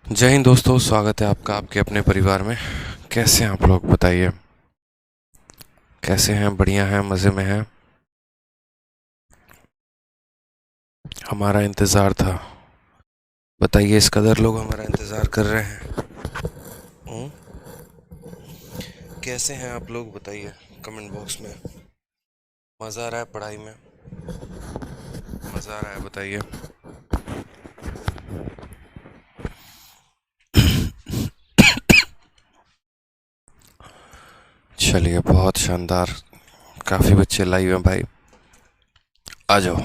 जय हिंद दोस्तों, स्वागत है आपका आपके अपने परिवार में। कैसे हैं आप लोग, बताइए कैसे हैं? बढ़िया हैं, मज़े में हैं? हमारा इंतज़ार था। बताइए, इस कदर लोग हमारा इंतज़ार कर रहे हैं। हम्म? कैसे हैं आप लोग, बताइए कमेंट बॉक्स में। मज़ा आ रहा है पढ़ाई में? मज़ा आ रहा है, बताइए। चलिए, बहुत शानदार। काफ़ी बच्चे लाइव हैं भाई, आ जाओ।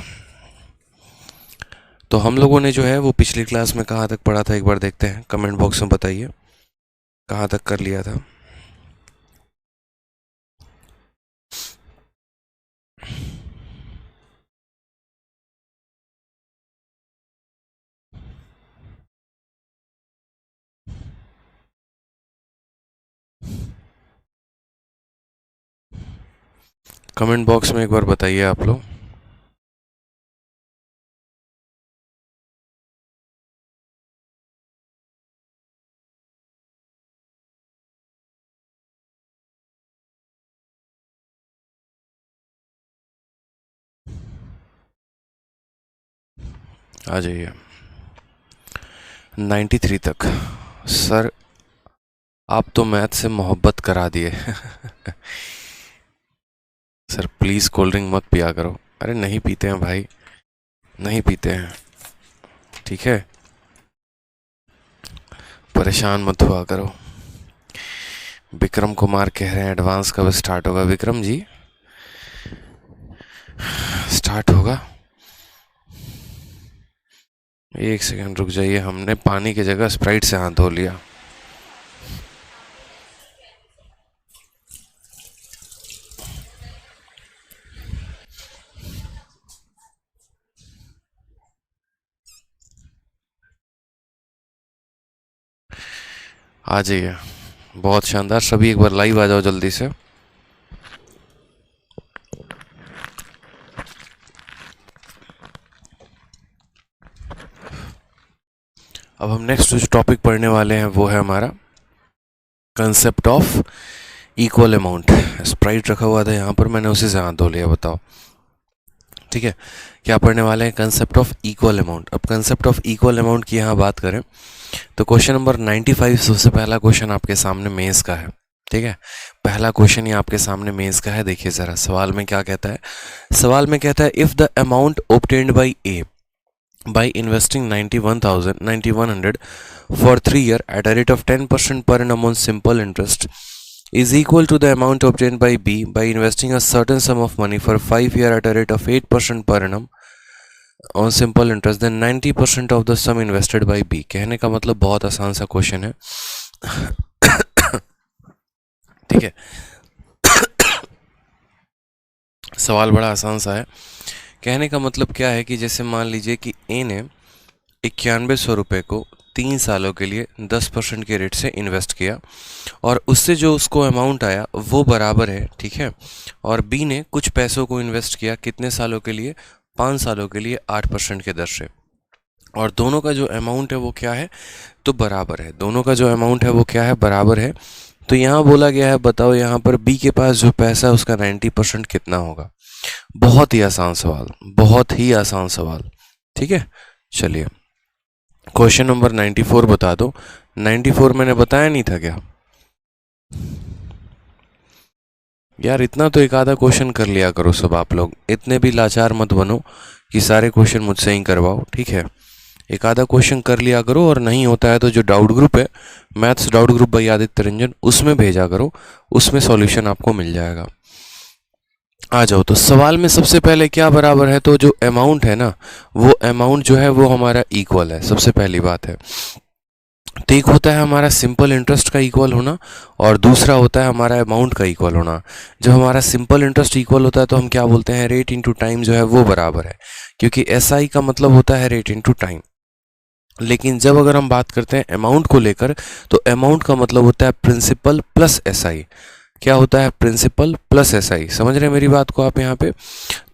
तो हम लोगों ने जो है वो पिछली क्लास में कहाँ तक पढ़ा था, एक बार देखते हैं। कमेंट बॉक्स में बताइए कहाँ तक कर लिया था। कमेंट बॉक्स में एक बार बताइए आप लोग। आ जाइए। 93 तक। सर, आप तो मैथ से मोहब्बत करा दिए। सर प्लीज़ कोल्ड ड्रिंक मत पिया करो। अरे नहीं पीते हैं भाई, नहीं पीते हैं, ठीक है। परेशान मत हुआ करो। विक्रम कुमार कह रहे हैं एडवांस कब स्टार्ट होगा। विक्रम जी, स्टार्ट होगा। एक सेकंड रुक जाइए, हमने पानी की जगह स्प्राइट से हाथ धो लिया। आ जाइए, बहुत शानदार। सभी एक बार लाइव आ जाओ जल्दी से। अब हम नेक्स्ट जो टॉपिक पढ़ने वाले हैं वो है हमारा concept of equal amount. Sprite रखा हुआ था यहाँ पर, मैंने उसी से हाथ धो लिया, बताओ। ठीक है, क्या पढ़ने वाले हैं? Concept of equal amount. अब कंसेप्ट ऑफ इक्वल अमाउंट की यहाँ बात करें तो क्वेश्चन नंबर 95 सबसे पहला क्वेश्चन आपके सामने मेंस का है। ठीक है, पहला क्वेश्चन ये आपके सामने मेंस का है। देखिए जरा सवाल में क्या कहता है। सवाल में कहता है if the amount obtained by a by investing 91,100 for 3 year at a rate of 10% per annum on simple interest is equal to the amount obtained by B by investing a certain sum of money for 5 year at a rate of 8% per annum on simple interest, then 90% of the sum invested by B। कहने का मतलब बहुत आसान सा question है। ठीक है, सवाल बड़ा आसान सा है। कहने का मतलब क्या है कि जैसे मान लीजिए कि ए ने 9100 रुपये को 3 सालों के लिए 10% के रेट से इन्वेस्ट किया और उससे जो उसको अमाउंट आया वो बराबर है, ठीक है। और बी ने कुछ पैसों को इन्वेस्ट किया, कितने सालों के लिए? 5 सालों के लिए 8% के दर से। और दोनों का जो अमाउंट है वो क्या है? तो बराबर है। दोनों का जो अमाउंट है वो क्या है? बराबर है। तो यहाँ बोला गया है, बताओ यहाँ पर बी के पास जो पैसा है उसका 90% कितना होगा? बहुत ही आसान सवाल, बहुत ही आसान सवाल। ठीक है, चलिए क्वेश्चन नंबर 94 बता दो। 94 मैंने बताया नहीं था क्या? यार इतना तो एक आधा क्वेश्चन कर लिया करो सब आप लोग, इतने भी लाचार मत बनो कि सारे क्वेश्चन मुझसे ही करवाओ, ठीक है। एक आधा क्वेश्चन कर लिया करो, और नहीं होता है तो जो डाउट ग्रुप है, maths doubt group by Aditya Ranjan, उसमें भेजा करो, उसमें सॉल्यूशन आपको मिल जाएगा। आ जाओ, तो सवाल में सबसे पहले क्या बराबर है? तो जो अमाउंट है ना, वो अमाउंट जो है वो हमारा इक्वल है, सबसे पहली बात है। तो एक होता है हमारा सिंपल इंटरेस्ट का इक्वल होना, और दूसरा होता है हमारा अमाउंट का इक्वल होना। जब हमारा सिंपल इंटरेस्ट इक्वल होता है तो हम क्या बोलते हैं? रेट इनटू टाइम जो है वो बराबर है, क्योंकि एसआई का मतलब होता है रेट इनटू टाइम। लेकिन जब अगर हम बात करते हैं अमाउंट को लेकर, तो अमाउंट का मतलब होता है प्रिंसिपल प्लस एसआई। क्या होता है? Principal plus SI. समझ रहे हैं मेरी बात को आप यहाँ पे?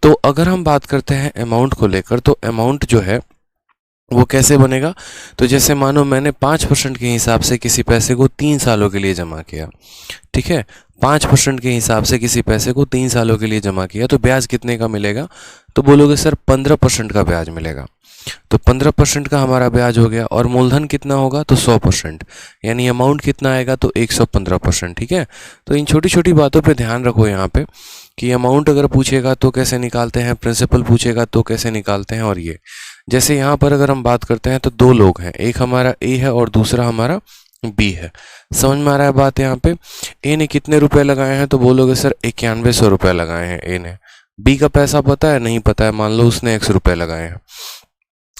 तो अगर हम बात करते हैं अमाउंट को लेकर, तो अमाउंट जो है वो कैसे बनेगा? तो जैसे मानो मैंने 5% के हिसाब से किसी पैसे को 3 सालों के लिए जमा किया, ठीक है, 5% के हिसाब से किसी पैसे को 3 सालों के लिए जमा किया, तो ब्याज कितने का मिलेगा? तो बोलोगे सर 15% का ब्याज मिलेगा। तो 15% का हमारा ब्याज हो गया, और मूलधन कितना होगा? तो 100%, यानी अमाउंट कितना आएगा? तो 115%। ठीक है, तो इन छोटी छोटी बातों पे ध्यान रखो यहाँ पे कि अमाउंट अगर पूछेगा तो कैसे निकालते हैं, प्रिंसिपल पूछेगा तो कैसे निकालते हैं। और ये जैसे यहाँ पर अगर हम बात करते हैं तो दो लोग हैं, एक हमारा ए है और दूसरा हमारा बी है। समझ में आ रहा है बात? यहाँ पे ए ने कितने रुपए लगाए हैं? तो बोलोगे सर 9100 रुपये लगाए हैं ए ने। बी का पैसा पता है? नहीं पता है, मान लो उसने 100 रुपये लगाए हैं।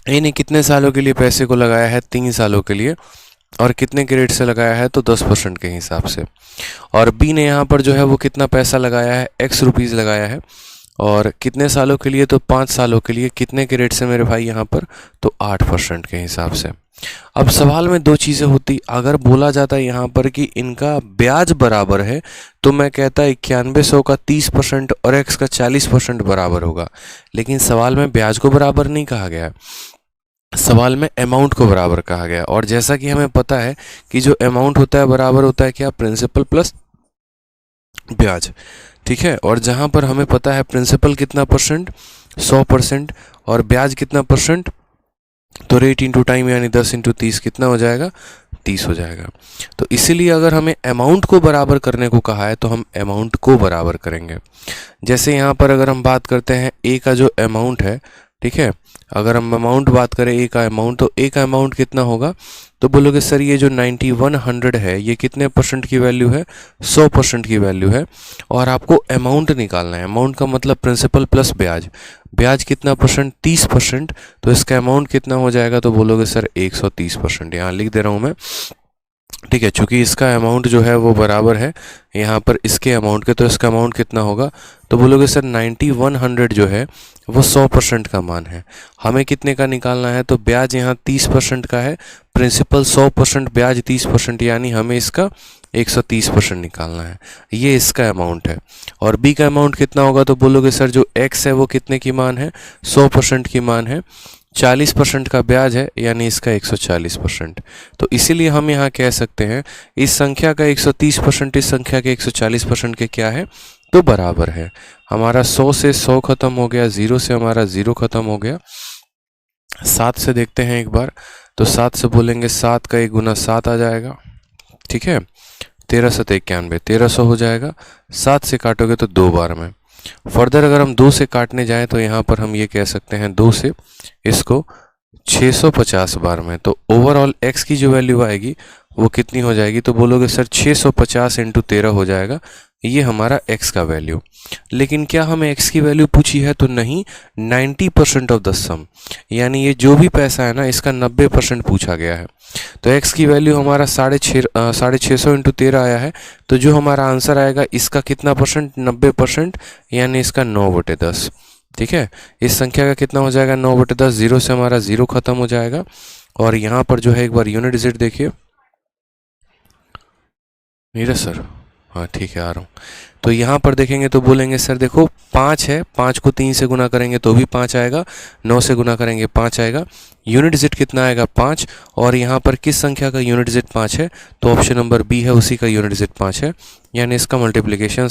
ए ने कितने सालों के लिए पैसे को लगाया है? 3 सालों के लिए, और कितने के रेट से लगाया है? तो 10% के हिसाब से। और बी ने यहाँ पर जो है वो कितना पैसा लगाया है? x रुपीज़ लगाया है, और कितने सालों के लिए? तो 5 सालों के लिए। कितने के रेट से मेरे भाई यहाँ पर? तो 8% के हिसाब से। अब सवाल में दो चीज़ें होती, अगर बोला जाता है यहाँ पर कि इनका ब्याज बराबर है, तो मैं कहता 9100 का 30% और x का 40% बराबर होगा। लेकिन सवाल में ब्याज को बराबर नहीं कहा गया, सवाल में अमाउंट को बराबर कहा गया। और जैसा कि हमें पता है कि जो अमाउंट होता है बराबर होता है क्या? प्रिंसिपल प्लस ब्याज। ठीक है, और जहाँ पर हमें पता है प्रिंसिपल कितना परसेंट? 100%, और ब्याज कितना परसेंट? तो रेट इंटू टाइम, यानी 10 इंटू 30 कितना हो जाएगा? 30 हो जाएगा। तो इसीलिए अगर हमें अमाउंट को बराबर करने को कहा है तो हम अमाउंट को बराबर करेंगे। जैसे यहाँ पर अगर हम बात करते हैं ए का जो अमाउंट है, ठीक है, अगर हम अमाउंट बात करें ए का अमाउंट, तो ए का अमाउंट कितना होगा? तो बोलोगे सर ये जो 9100 है ये कितने परसेंट की वैल्यू है? 100% की वैल्यू है। और आपको अमाउंट निकालना है, अमाउंट का मतलब प्रिंसिपल प्लस ब्याज। ब्याज कितना परसेंट? 30%। तो इसका अमाउंट कितना हो जाएगा? तो बोलोगे सर 130%। यहाँ लिख दे रहा हूँ मैं, ठीक है, चूंकि इसका अमाउंट जो है वो बराबर है यहाँ पर इसके अमाउंट के, तो इसका अमाउंट कितना होगा? तो बोलोगे सर 9100 जो है वो 100% का मान है, हमें कितने का निकालना है? तो ब्याज यहाँ 30% का है, प्रिंसिपल 100%, ब्याज 30%, यानी हमें इसका 130% निकालना है। ये इसका अमाउंट है। और बी का अमाउंट कितना होगा? तो बोलोगे सर जो एक्स है वो कितने की मान है? 100% की मान है, 40% का ब्याज है, यानी इसका 140%। तो इसीलिए हम यहाँ कह सकते हैं इस संख्या का 130% इस संख्या के 140% के क्या है? तो बराबर है। हमारा 100 से 100 खत्म हो गया, 0 से हमारा 0 खत्म हो गया। 7 से देखते हैं एक बार, तो 7 से बोलेंगे 7 का 1 गुना 7 आ जाएगा, ठीक है, 13 7 91, 1300 हो जाएगा। 7 से काटोगे तो 2 बार में। फर्दर अगर हम 2 से काटने जाएं तो यहाँ पर हम ये कह सकते हैं 2 से इसको 650 बार में। तो ओवरऑल x की जो वैल्यू आएगी वो कितनी हो जाएगी? तो बोलोगे सर 650 इंटू 13 हो जाएगा, ये हमारा x का वैल्यू। लेकिन क्या हमें x की वैल्यू पूछी है? तो नहीं, 90% ऑफ द सम, यानी ये जो भी पैसा है ना इसका 90% पूछा गया है। तो x की वैल्यू हमारा 650 इंटू 13 आया है, तो जो हमारा आंसर आएगा इसका कितना परसेंट? 90%, यानी इसका 9/10। ठीक है, इस संख्या का कितना हो जाएगा? 9/10। 0 से हमारा 0 खत्म हो जाएगा। और यहाँ पर जो है एक बार यूनिट डिजिट देखिए, नीरज सर, हाँ ठीक है आ रहा हूँ। तो यहाँ पर देखेंगे तो बोलेंगे सर देखो 5 है, 5 को 3 से गुना करेंगे तो भी 5 आएगा, 9 से गुना करेंगे 5 आएगा, यूनिट डिजिट कितना आएगा? 5। और यहाँ पर किस संख्या का यूनिट डिजिट 5 है? तो ऑप्शन नंबर बी है, उसी का यूनिट डिजिट 5 है, यानी इसका मल्टीप्लिकेशन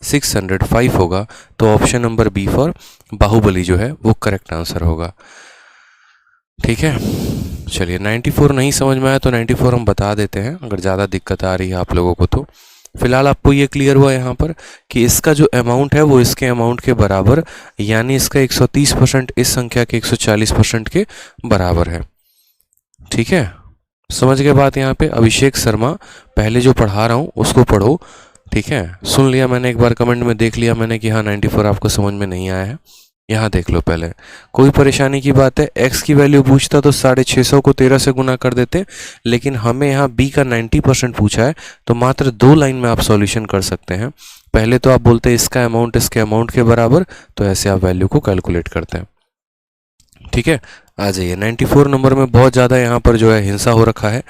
7605 होगा। तो option number B for Baahubali जो है वो करेक्ट आंसर होगा। ठीक है, चलिए 94 नहीं समझ में आया तो 94 हम बता देते हैं, अगर ज़्यादा दिक्कत आ रही है आप लोगों को तो। फिलहाल आपको ये क्लियर हुआ यहाँ पर कि इसका जो अमाउंट है वो इसके अमाउंट के बराबर, यानी इसका 130% इस संख्या के 140% के बराबर है। ठीक है, समझ गए बात यहाँ पे? अभिषेक शर्मा, पहले जो पढ़ा रहा हूँ उसको पढ़ो, ठीक है, सुन लिया मैंने, एक बार कमेंट में देख लिया मैंने कि हाँ 94 आपको समझ में नहीं आया है, यहाँ देख लो पहले। कोई परेशानी की बात है? x की वैल्यू पूछता तो 650 को 13 से गुना कर देते, लेकिन हमें यहाँ b का 90% पूछा है, तो मात्र 2 लाइन में आप सॉल्यूशन कर सकते हैं। पहले तो आप बोलते हैं इसका अमाउंट इसके अमाउंट के बराबर, तो ऐसे आप वैल्यू को कैलकुलेट करते हैं। ठीक है, आ जाइए 94 नंबर में बहुत ज़्यादा यहाँ पर जो है हिंसा हो रखा है,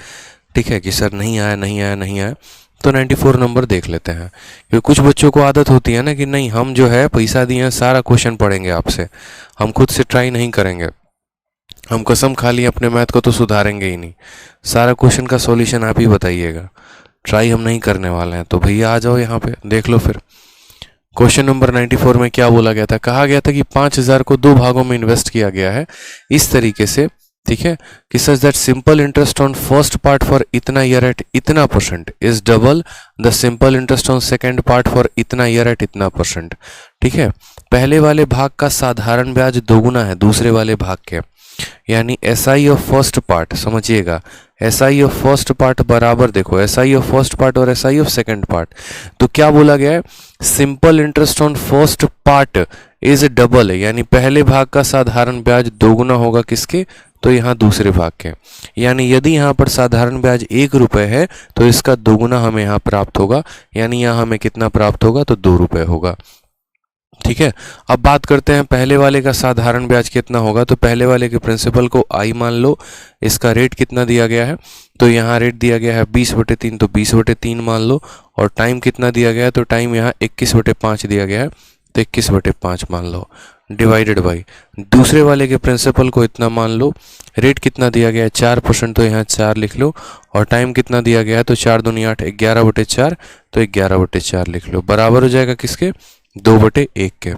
ठीक है, कि सर नहीं आया नहीं आया नहीं आया। तो 94 नंबर देख लेते हैं, क्योंकि कुछ बच्चों को आदत होती है ना कि नहीं हम जो है पैसा दिए हैं सारा क्वेश्चन पढ़ेंगे आपसे, हम खुद से ट्राई नहीं करेंगे। हम कसम खा लिए अपने मैथ को तो सुधारेंगे ही नहीं। सारा क्वेश्चन का सॉल्यूशन आप ही बताइएगा, ट्राई हम नहीं करने वाले हैं। तो भैया आ जाओ यहाँ पे देख लो फिर। क्वेश्चन नंबर 94 में क्या बोला गया था? कहा गया था कि 5,000 को दो भागों में इन्वेस्ट किया गया है इस तरीके से, ठीक है, कि such that simple interest on first part for इतना ईयर एट इतना percent is double the simple interest on second part for इतना ईयर एट इतना परसेंट। ठीक है, पहले वाले भाग का साधारण ब्याज दोगुना है दूसरे वाले भाग के, यानी S I of first part, समझिएगा, S I of first part बराबर, देखो S I of first part और S I of second part, तो क्या बोला गया है? Simple interest on first part is double है, यानी पहले भाग का साधारण ब्याज दोगुना होगा किसके? तो यहाँ दूसरे भाग के, यानी यदि यहाँ पर साधारण ब्याज 1 रुपये है तो इसका दोगुना हमें यहाँ प्राप्त होगा, यानी यहाँ हमें कितना प्राप्त होगा? तो 2 रुपये होगा। ठीक है, अब बात करते हैं पहले वाले का साधारण ब्याज कितना होगा। तो पहले वाले के प्रिंसिपल को आई मान लो, इसका रेट कितना दिया गया है? तो यहाँ रेट दिया गया है 20/3, तो 20/3 मान लो, और टाइम कितना दिया गया है? तो टाइम यहाँ 21/5 दिया गया है, तो 21/5 मान लो, डिवाइडेड बाई दूसरे वाले के प्रिंसिपल को इतना मान लो, रेट कितना दिया गया है? 4%, तो यहाँ 4 लिख लो, और टाइम कितना दिया गया है? तो 4 दूनी 8, 11/4, तो 11/4 लिख लो, बराबर हो जाएगा किसके? 2/1 के।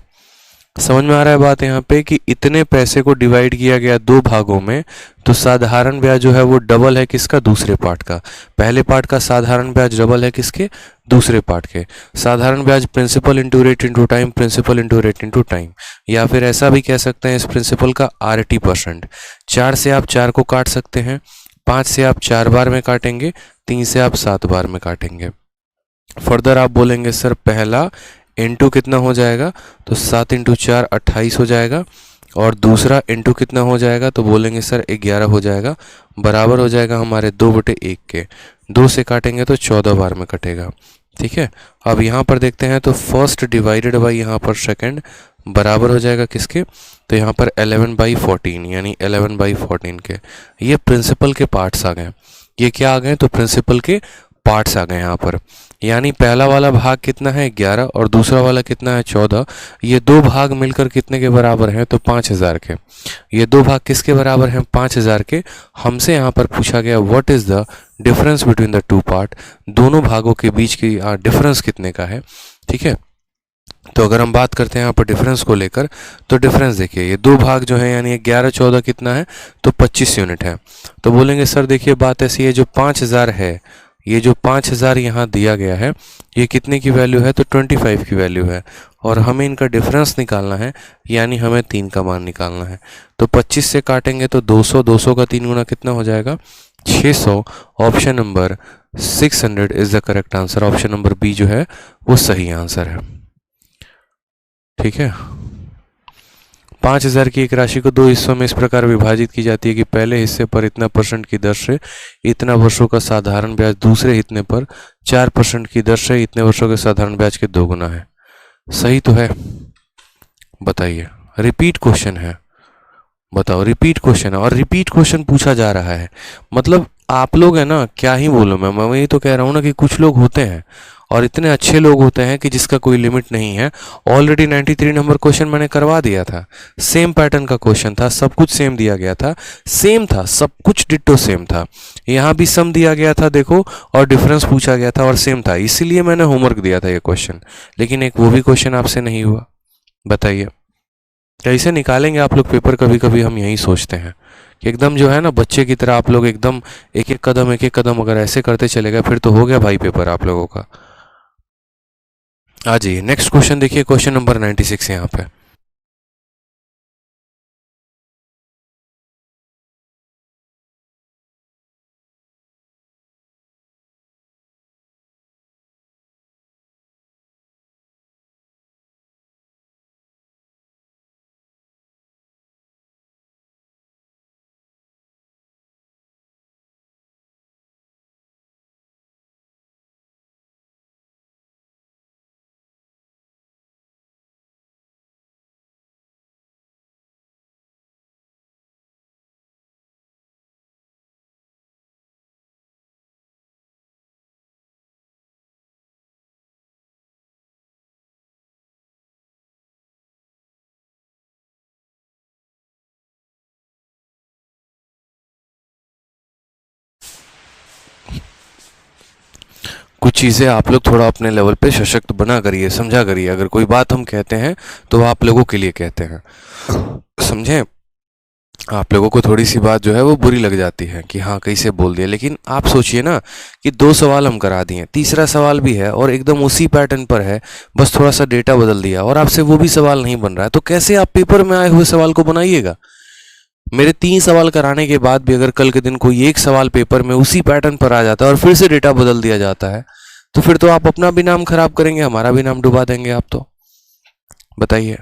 समझ में आ रहा है बात यहाँ पे कि इतने पैसे को डिवाइड किया गया दो भागों में, तो साधारण ब्याज जो है वो डबल है किसका? दूसरे पार्ट का। पहले पार्ट का साधारण ब्याज डबल है किसके? दूसरे पार्ट के। साधारण ब्याज principal into rate into time, principal into rate into time, या फिर ऐसा भी कह सकते हैं इस प्रिंसिपल का RT%। 4 से आप 4 को काट सकते हैं, 5 से आप 4 बार में काटेंगे, 3 से आप 7 बार में काटेंगे। फर्दर आप बोलेंगे सर पहला इंटू कितना हो जाएगा? तो 7 × 4 28 हो जाएगा, और दूसरा इंटू कितना हो जाएगा? तो बोलेंगे सर 11 हो जाएगा, बराबर हो जाएगा हमारे 2/1 के। 2 से काटेंगे तो 14 बार में कटेगा। ठीक है, अब यहाँ पर देखते हैं तो फर्स्ट डिवाइडेड बाई यहाँ पर सेकंड बराबर हो जाएगा किसके? तो यहाँ पर 11/14, यानी 11/14 के। ये प्रिंसिपल के पार्ट्स आ गए। ये क्या आ गए? तो प्रिंसिपल के पार्ट्स आ गए यहाँ पर। यानी पहला वाला भाग कितना है? 11, और दूसरा वाला कितना है? 14। ये दो भाग मिलकर कितने के बराबर हैं? तो 5,000 के। ये दो भाग किसके बराबर हैं? 5,000 के। हमसे यहाँ पर पूछा गया what is the difference between the two part, दोनों भागों के बीच की डिफरेंस कितने का है। ठीक है, तो अगर हम बात करते हैं यहाँ पर डिफरेंस को लेकर, तो डिफरेंस देखिए, ये दो भाग जो है यानी 11 14 कितना है? तो 25 यूनिट है। तो बोलेंगे सर देखिए बात ऐसी है, जो 5,000 है, ये जो 5,000 यहाँ दिया गया है, ये कितने की वैल्यू है? तो 25 की वैल्यू है, और हमें इनका डिफरेंस निकालना है, यानी हमें 3 का मान निकालना है। तो 25 से काटेंगे तो 200, 200 का 3 गुना कितना हो जाएगा? 600। Option number 600 is the correct answer. Option number B जो है वो सही आंसर है। ठीक है, 5,000 की एक राशि को दो हिस्सों में इस प्रकार विभाजित की जाती है कि पहले हिस्से पर इतना % की दर से इतना वर्षों का साधारण ब्याज, दूसरे हिस्से पर 4% की दर से इतने वर्षों के साधारण ब्याज के दोगुना है। सही तो है? बताइए, रिपीट क्वेश्चन है, बताओ, रिपीट क्वेश्चन है, और रिपीट क्वेश्चन पूछा जा रहा है। मतलब आप लोग है ना, क्या ही बोलूं मैं वही तो कह रहा हूँ ना कि कुछ लोग होते हैं और इतने अच्छे लोग होते हैं कि जिसका कोई लिमिट नहीं है। ऑलरेडी 93 नंबर क्वेश्चन मैंने करवा दिया था, सेम पैटर्न का क्वेश्चन था, सब कुछ सेम दिया गया था, सेम था, सब कुछ डिट्टो सेम था। यहाँ भी सम दिया गया था देखो, और डिफरेंस पूछा गया था और सेम था, इसीलिए मैंने होमवर्क दिया था ये क्वेश्चन। लेकिन एक वो भी क्वेश्चन आपसे नहीं हुआ। बताइए कैसे निकालेंगे आप लोग पेपर? कभी कभी हम यही सोचते हैं कि एकदम जो है ना बच्चे की तरह आप लोग एकदम एक एक कदम अगर ऐसे करते चले गए फिर तो हो गया भाई पेपर आप लोगों का। आ जाइए नेक्स्ट क्वेश्चन देखिए, क्वेश्चन नंबर 96 यहाँ पे। कुछ चीज़ें आप लोग थोड़ा अपने लेवल पे सशक्त बना करिए, समझा करिए। अगर कोई बात हम कहते हैं तो आप लोगों के लिए कहते हैं, समझे। आप लोगों को थोड़ी सी बात जो है वो बुरी लग जाती है कि हाँ कैसे बोल दिया, लेकिन आप सोचिए ना कि 2 सवाल हम करा दिए, तीसरा सवाल भी है और एकदम उसी पैटर्न पर है, बस थोड़ा सा डेटा बदल दिया और आपसे वो भी सवाल नहीं बन रहा है, तो कैसे आप पेपर में आए हुए सवाल को बनाइएगा। मेरे 3 सवाल कराने के बाद भी अगर कल के दिन कोई एक सवाल पेपर में उसी पैटर्न पर आ जाता है और फिर से डेटा बदल दिया जाता है, तो फिर तो आप अपना भी नाम खराब करेंगे, हमारा भी नाम डुबा देंगे आप, तो बताइए।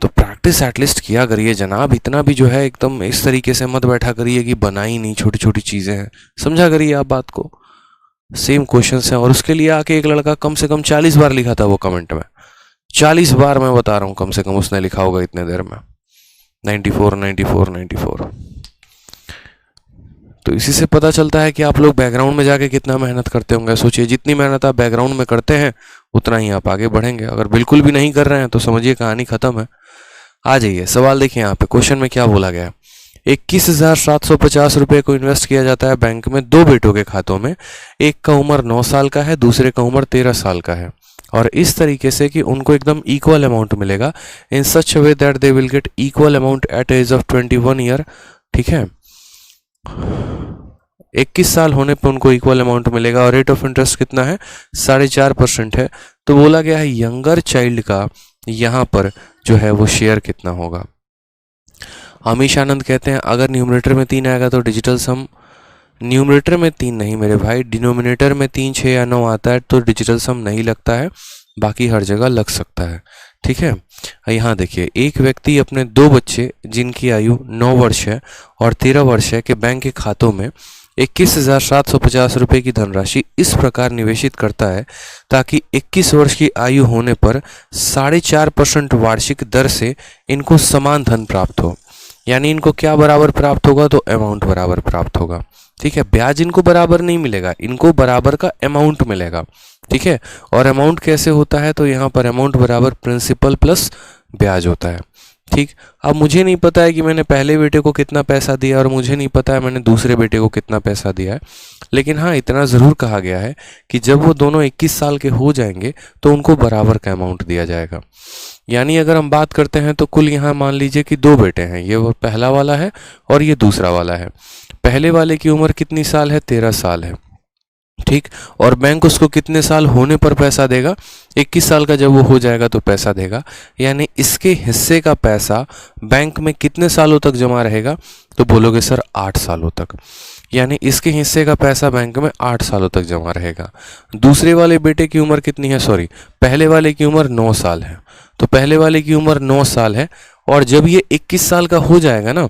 तो प्रैक्टिस एटलीस्ट किया करिए जनाब, इतना भी जो है एकदम इस तरीके से मत बैठा करिए कि बना ही नहीं, छोटी छोटी चीज़ें हैं, समझा करिए आप बात को। सेम क्वेश्चन हैं और उसके लिए आके एक लड़का कम से कम 40 बार लिखा था वो कमेंट में, 40 बार मैं बता रहा हूँ कम से कम उसने लिखा होगा इतने देर में, 94 94 94। तो इसी से पता चलता है कि आप लोग बैकग्राउंड में जाके कितना मेहनत करते होंगे। सोचिए जितनी मेहनत आप बैकग्राउंड में करते हैं उतना ही आप आगे बढ़ेंगे, अगर बिल्कुल भी नहीं कर रहे हैं तो समझिए कहानी खत्म है। आ जाइए सवाल देखिए, यहाँ पे क्वेश्चन में क्या बोला गया है। 21,750 रुपये को इन्वेस्ट किया जाता है बैंक में 2 बेटों के खातों में, एक का उम्र 9 साल का है, दूसरे का उम्र 13 साल का है, और इस तरीके से कि उनको एकदम इक्वल अमाउंट मिलेगा, in such way that they will get equal amount at age of 21 year. ठीक है, 21 साल होने पर उनको इक्वल अमाउंट मिलेगा और रेट ऑफ इंटरेस्ट कितना है, 4.5% है। तो बोला गया है यंगर चाइल्ड का यहाँ पर जो है वो शेयर कितना होगा। अमीश आनंद कहते हैं अगर न्यूमरेटर में 3 आएगा तो डिजिटल सम, न्यूमरेटर में 3 नहीं मेरे भाई, डिनोमिनेटर में 3, 6 या 9 आता है तो डिजिटल सम नहीं लगता है, बाकी हर जगह लग सकता है। ठीक है, यहाँ देखिए एक व्यक्ति अपने 2 बच्चे जिनकी आयु 9 वर्ष है और 13 वर्ष है के बैंक के खातों में 21,750 रुपये की धनराशि इस प्रकार निवेशित करता है ताकि 21 वर्ष की आयु होने पर 4.5% वार्षिक दर से इनको समान धन प्राप्त हो। यानी इनको क्या बराबर प्राप्त होगा, तो अमाउंट बराबर प्राप्त होगा। ठीक है, ब्याज इनको बराबर नहीं मिलेगा, इनको बराबर का अमाउंट मिलेगा। ठीक है, और अमाउंट कैसे होता है, तो यहाँ पर अमाउंट बराबर प्रिंसिपल प्लस ब्याज होता है। ठीक, अब मुझे नहीं पता है कि मैंने पहले बेटे को कितना पैसा दिया और मुझे नहीं पता है मैंने दूसरे बेटे को कितना पैसा दिया है, लेकिन हाँ इतना ज़रूर कहा गया है कि जब वो दोनों 21 साल के हो जाएंगे तो उनको बराबर का अमाउंट दिया जाएगा। यानी अगर हम बात करते हैं तो कुल यहाँ मान लीजिए कि 2 बेटे हैं, ये वो पहला वाला है और ये दूसरा वाला है। पहले वाले की उम्र कितनी साल है, 13 साल है। ठीक, और बैंक उसको कितने साल होने पर पैसा देगा, 21 साल का जब वो हो जाएगा तो पैसा देगा। यानी इसके हिस्से का पैसा बैंक में कितने सालों तक जमा रहेगा, तो बोलोगे सर 8 सालों तक। यानी इसके हिस्से का पैसा बैंक में 8 सालों तक जमा रहेगा। दूसरे वाले बेटे की उम्र कितनी है, सॉरी पहले वाले की उम्र 9 साल है, तो पहले वाले की उम्र 9 साल है और जब ये 21 साल का हो जाएगा ना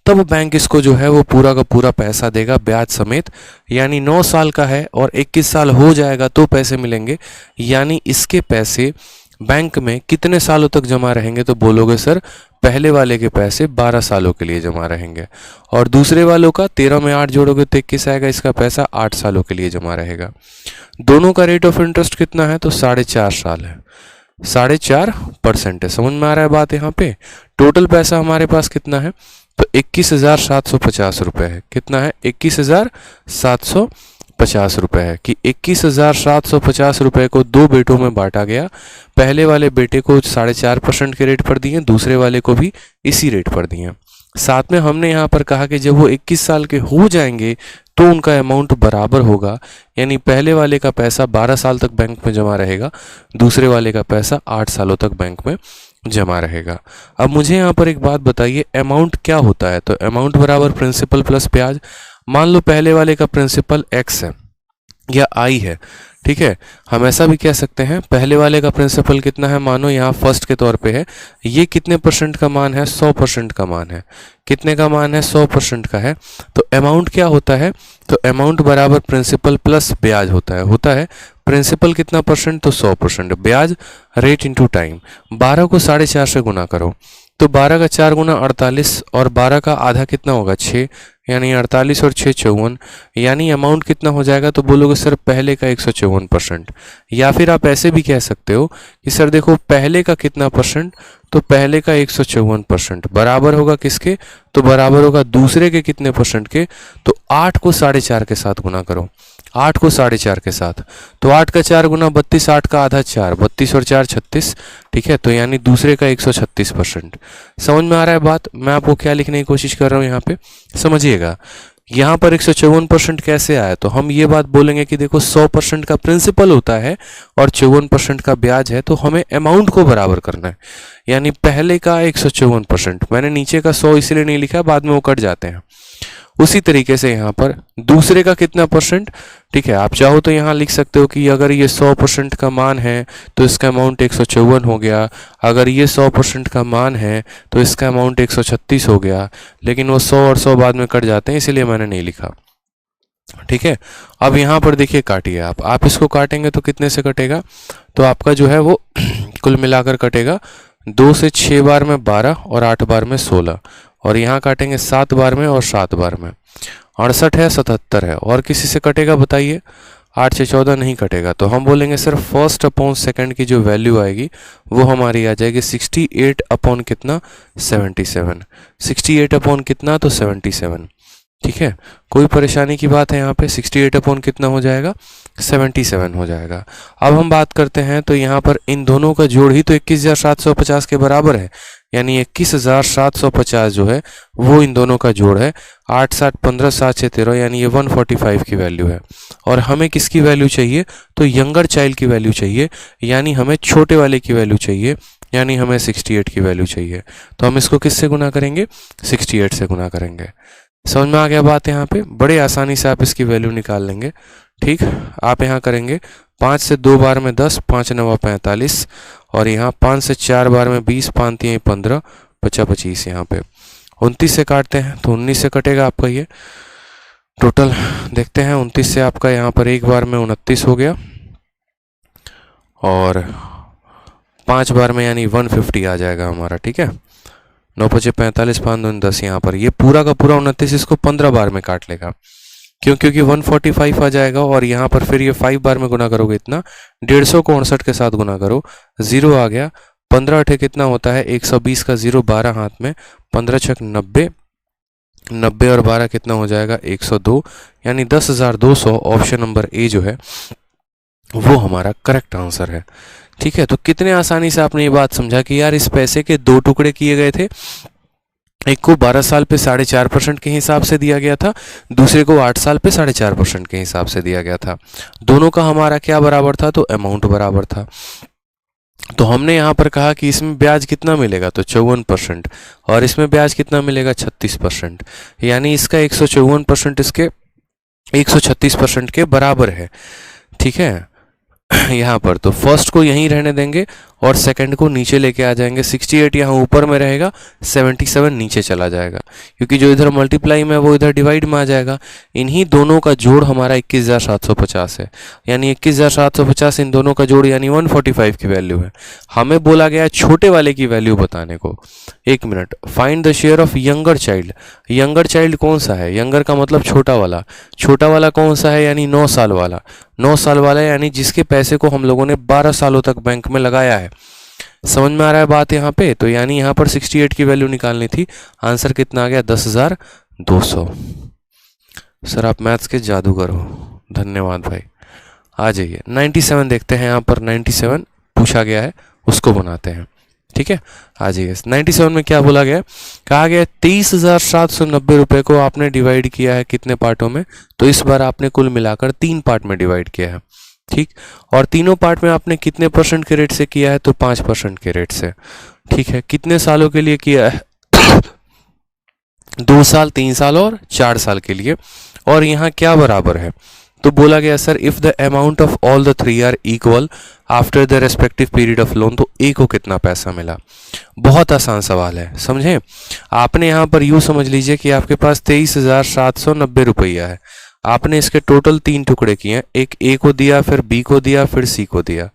तब बैंक इसको जो है वो पूरा का पूरा पैसा देगा ब्याज समेत। यानी 9 साल का है और 21 साल हो जाएगा तो पैसे मिलेंगे। यानी इसके पैसे बैंक में कितने सालों तक जमा रहेंगे, तो बोलोगे सर पहले वाले के पैसे 12 सालों के लिए जमा रहेंगे और दूसरे वालों का 13 में 8 जोड़ोगे तो 21 आएगा, इसका पैसा 8 सालों के लिए जमा रहेगा। दोनों का रेट ऑफ इंटरेस्ट कितना है, तो 4.5 साल है, 4.5% है। समझ में आ रहा है बात यहाँ पे। टोटल पैसा हमारे पास कितना है, तो 21,750 रुपये है। कितना है, 21,750 रुपये है कि 21,750 रुपये को 2 बेटों में बांटा गया। पहले वाले बेटे को 4.5% के रेट पर दिए, दूसरे वाले को भी इसी रेट पर दिए। साथ में हमने यहाँ पर कहा कि जब वो 21 साल के हो जाएंगे तो उनका अमाउंट बराबर होगा। यानी पहले वाले का पैसा 12 साल तक बैंक में जमा रहेगा, दूसरे वाले का पैसा 8 सालों तक बैंक में जमा रहेगा। अब मुझे यहाँ पर एक बात बताइए, अमाउंट क्या होता है, तो अमाउंट बराबर प्रिंसिपल प्लस ब्याज। मान लो पहले वाले का प्रिंसिपल x है या i है, ठीक है, हम ऐसा भी कह सकते हैं पहले वाले का प्रिंसिपल कितना है, मानो यहाँ फर्स्ट के तौर पे है, ये कितने % का मान है, 100% का मान है। कितने का मान है, 100% का है। तो अमाउंट क्या होता है, तो अमाउंट बराबर प्रिंसिपल प्लस ब्याज होता है प्रिंसिपल कितना %, तो 100%, ब्याज रेट इंटू टाइम। 12 को 4.5 से गुना करो तो 12 का 4 गुना 48 और 12 का आधा कितना होगा, 6, यानी 48 और 6 54, यानी अमाउंट कितना हो जाएगा, तो बोलोगे सर पहले का 154%। या फिर आप ऐसे भी कह सकते हो कि सर देखो पहले का कितना परसेंट, तो पहले का 154% बराबर होगा किसके, तो बराबर होगा दूसरे के कितने परसेंट के, तो 8 को 4.5 के साथ गुना करो, 8 को 4.5 के साथ, तो 8 का 4 गुना 32, 8 का आधा 4, 32 और 4 36, ठीक है। तो यानी दूसरे का 136%। समझ में आ रहा है बात? मैं आपको क्या लिखने की कोशिश कर रहा हूँ यहाँ पे, समझिएगा। यहाँ पर 154% कैसे आया, तो हम ये बात बोलेंगे कि देखो 100% का प्रिंसिपल होता है और 54% का ब्याज है, तो हमें अमाउंट को बराबर करना है। यानी पहले का 154%, मैंने नीचे का 100 इसलिए नहीं लिखा, बाद में वो कट जाते हैं। उसी तरीके से यहाँ पर दूसरे का कितना परसेंट, ठीक है। आप चाहो तो यहाँ लिख सकते हो कि अगर ये 100% का मान है तो इसका अमाउंट 154 हो गया, अगर ये 100% का मान है तो इसका अमाउंट 136 हो गया, लेकिन वो 100 और 100 बाद में कट जाते हैं, इसीलिए मैंने नहीं लिखा, ठीक है। अब यहाँ पर देखिए काटिए आप इसको काटेंगे तो कितने से कटेगा, तो आपका जो है वो कुल मिलाकर कटेगा 2 से 6 बार में 12 और 8 बार में 16, और यहाँ काटेंगे 7 बार में और 7 बार में 68 है, 77 है, और किसी से कटेगा बताइए, 8 से 14 नहीं कटेगा, तो हम बोलेंगे सर फर्स्ट अपॉन सेकंड की जो वैल्यू आएगी वो हमारी आ जाएगी 68 अपॉन कितना, 77, 68 अपॉन कितना, तो 77, ठीक है। कोई परेशानी की बात है यहाँ पे, 68 अपॉन कितना हो जाएगा, 77 हो जाएगा। अब हम बात करते हैं तो यहाँ पर इन दोनों का जोड़ ही तो 21,750 के बराबर है, यानी 21,750 जो है वो इन दोनों का जोड़ है। 8 7 15 7 6 13, यानी ये 145 की वैल्यू है। और हमें किसकी वैल्यू चाहिए, तो यंगर चाइल्ड की वैल्यू चाहिए, यानी हमें छोटे वाले की वैल्यू चाहिए, यानी हमें 68 की वैल्यू चाहिए। तो हम इसको किससे गुना करेंगे, 68 से गुना करेंगे। समझ में आ गया बात? यहाँ पे बड़े आसानी से आप इसकी वैल्यू निकाल लेंगे, ठीक। आप यहाँ करेंगे 5 से 2 बार में 10, 5 9 45, और यहाँ 5 से 4 बार में 20, 5 3 15, 50 25, यहाँ पे 29 से काटते हैं तो 19 से कटेगा आपका ये टोटल। देखते हैं 29 से आपका यहाँ पर एक बार में 29 हो गया, और 5 बार में यानी 150 आ जाएगा हमारा, ठीक है। 9 5 45, 5 2 10, यहाँ पर ये पूरा का पूरा 29 इसको 15 बार में काट लेगा, क्योंकि 145 आ जाएगा, और यहाँ पर फिर ये 5 बार में गुना करोगे इतना, 150 को 59 के साथ गुना करो, 0 आ गया, 15 8 कितना होता है 120 का 0, 12 हाथ में, 15 6 90, 90 और 12 कितना हो जाएगा 102, यानी 10,200। ऑप्शन नंबर ए जो है वो हमारा करेक्ट आंसर है, ठीक है। तो कितने आसानी से आपने ये बात समझा कि यार इस पैसे के 2 टुकड़े किए गए थे, एक को 12 साल पे 4.5% के हिसाब से दिया गया था, दूसरे को 8 साल पे 4.5% के हिसाब से दिया गया था। दोनों का हमारा क्या बराबर था, तो अमाउंट बराबर था। तो हमने यहाँ पर कहा कि इसमें ब्याज कितना मिलेगा, तो 54%, और इसमें ब्याज कितना मिलेगा 36%, यानी इसका 154% इसके 136% के बराबर है, ठीक है। यहाँ पर तो फर्स्ट को यहीं रहने देंगे और सेकंड को नीचे लेके आ जाएंगे। 68 यहाँ ऊपर में रहेगा, 77 नीचे चला जाएगा, क्योंकि जो इधर मल्टीप्लाई में वो इधर डिवाइड में आ जाएगा। इन्हीं दोनों का जोड़ हमारा 21,750 है, यानी 21,750 इन दोनों का जोड़ यानी 145 की वैल्यू है। हमें बोला गया छोटे वाले की वैल्यू बताने को। एक minute, find the share of younger child. Younger child कौन सा है, यंगर का मतलब छोटा वाला। छोटा वाला कौन सा है, यानी 9 साल वाला। 9 साल वाला यानी जिसके पैसे को हम लोगों ने 12 सालों तक बैंक में लगाया है। समझ में आ रहा है बात यहाँ पे? तो यानी यहाँ पर 68 की वैल्यू निकालनी थी। आंसर कितना आ गया, 10,200। सर आप मैथ्स के जादूगर हो, धन्यवाद भाई। आ जाइए 97 देखते हैं। यहाँ पर 97 पूछा गया है, उसको बनाते हैं, ठीक है। आ जाइए 97 में क्या बोला गया, कहा गया 23,790 रुपये को आपने डिवाइड किया है कितने पार्टों में, तो इस बार आपने कुल मिलाकर 3 पार्ट में डिवाइड किया है, ठीक। और तीनों पार्ट में आपने कितने परसेंट के रेट से किया है, तो 5% के रेट से, ठीक है। कितने सालों के लिए किया है 2 साल, 3 साल और 4 साल के लिए। और यहाँ क्या बराबर है, तो बोला गया sir if the amount of all the 3 are equal after the respective period of loan, तो ए को कितना पैसा मिला। बहुत आसान सवाल है, समझे। आपने यहाँ पर यूँ समझ लीजिए कि आपके पास 23,790 रुपया है। आपने इसके टोटल 3 टुकड़े किए हैं, एक ए को दिया, फिर बी को दिया, फिर सी को दिया,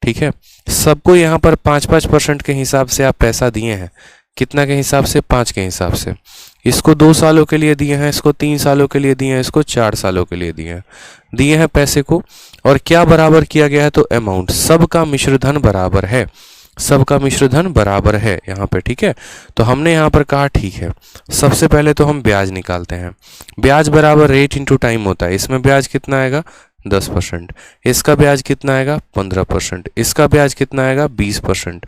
ठीक है। सबको यहाँ पर 5-5% के हिसाब से आप पैसा दिए हैं। कितना के हिसाब से, 5 के हिसाब से। इसको 2 सालों के लिए दिए हैं, इसको 3 सालों के लिए दिए हैं, इसको 4 सालों के लिए दिए हैं पैसे को। और क्या बराबर किया गया है, तो अमाउंट, सबका मिश्र धन बराबर है, सबका मिश्र धन बराबर है यहाँ पे, ठीक है। तो हमने यहाँ पर कहा ठीक है, सबसे पहले तो हम ब्याज निकालते हैं। ब्याज बराबर रेट इंटू टाइम होता है। इसमें ब्याज कितना आएगा, 10%। इसका ब्याज कितना आएगा, 15%। इसका ब्याज कितना आएगा, 20%।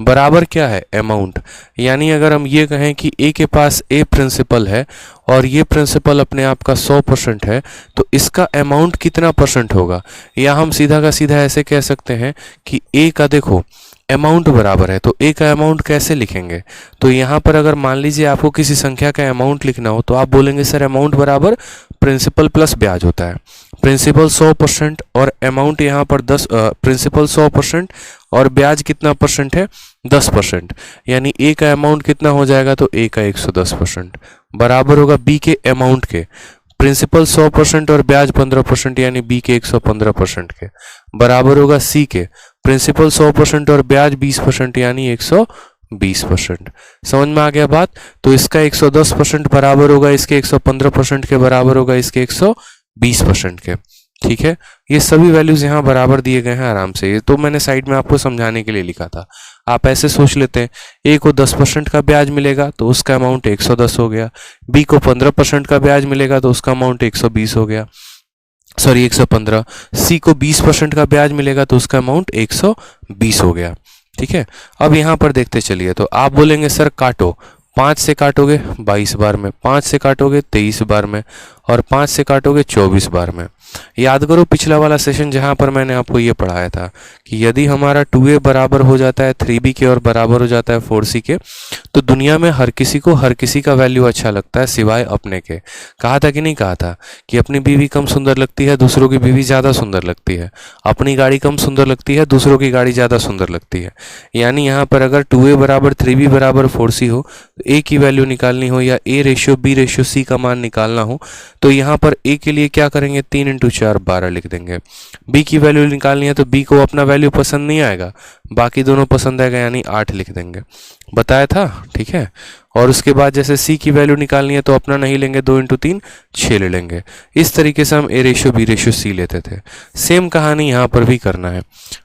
बराबर क्या है, अमाउंट। यानी अगर हम ये कहें कि ए के पास ए प्रिंसिपल है और ये प्रिंसिपल अपने आप का 100% है, तो इसका अमाउंट कितना परसेंट होगा, या हम सीधा का सीधा ऐसे कह सकते हैं कि ए का देखो अमाउंट बराबर है, तो ए का अमाउंट कैसे लिखेंगे। तो यहाँ पर अगर मान लीजिए आपको किसी संख्या का अमाउंट लिखना हो, तो आप बोलेंगे सर अमाउंट बराबर प्रिंसिपल प्लस ब्याज होता है। प्रिंसिपल 100% और अमाउंट यहाँ पर 10, प्रिंसिपल 100% और ब्याज कितना परसेंट है, 10%। यानी ए का अमाउंट कितना हो जाएगा, तो ए का 110% बराबर होगा बी के अमाउंट के। प्रिंसिपल 100% और ब्याज 15%, यानी बी के 115% के बराबर होगा सी के प्रिंसिपल 100% और ब्याज 20%, यानी 120%। समझ में आ गया बात। तो इसका 110% बराबर होगा इसके 115% के बराबर होगा इसके 120% के, ठीक है। ये सभी वैल्यूज यहाँ बराबर दिए गए हैं आराम से। ये तो मैंने साइड में आपको समझाने के लिए लिखा था। आप ऐसे सोच लेते हैं, ए को 10% का ब्याज मिलेगा तो उसका अमाउंट 110 हो गया, बी को 15% का ब्याज मिलेगा तो उसका अमाउंट 120 हो गया, सॉरी 115। सी को 20% का ब्याज मिलेगा तो उसका अमाउंट 120 हो गया, ठीक है। अब यहाँ पर देखते चलिए, तो आप बोलेंगे सर काटो, 5 से काटोगे 22 बार में, 5 से काटोगे 23 बार में, और 5 से काटोगे 24 बार में। याद करो पिछला वाला सेशन जहां पर मैंने आपको ये पढ़ाया था कि यदि हमारा 2a बराबर हो जाता है 3b के और बराबर हो जाता है 4c के, तो दुनिया में हर किसी को हर किसी का वैल्यू अच्छा लगता है सिवाय अपने के। कहा था कि नहीं कहा था कि अपनी बीवी कम सुंदर लगती है, दूसरों की बीवी ज़्यादा सुंदर लगती है, अपनी गाड़ी कम सुंदर लगती है, दूसरों की गाड़ी ज़्यादा सुंदर लगती है। यानी यहाँ पर अगर 2a बराबर 3b बराबर 4c हो, तो a की वैल्यू निकालनी हो या a ratio b ratio c का मान निकालना हो, तो यहाँ पर a के लिए क्या करेंगे, 3 × 4 12 लिख देंगे। b की वैल्यू निकालनी है तो b को अपना वैल्यू पसंद नहीं आएगा, बाकी दोनों पसंद आएगा, यानी 8 लिख देंगे, बताया था, ठीक है। और उसके बाद जैसे c की वैल्यू निकालनी है तो अपना नहीं लेंगे, 2 × 3 6 ले लेंगे। इस तरीके से हम a ratio b ratio c लेते थे। सेम कहानी यहाँ पर भी करना है।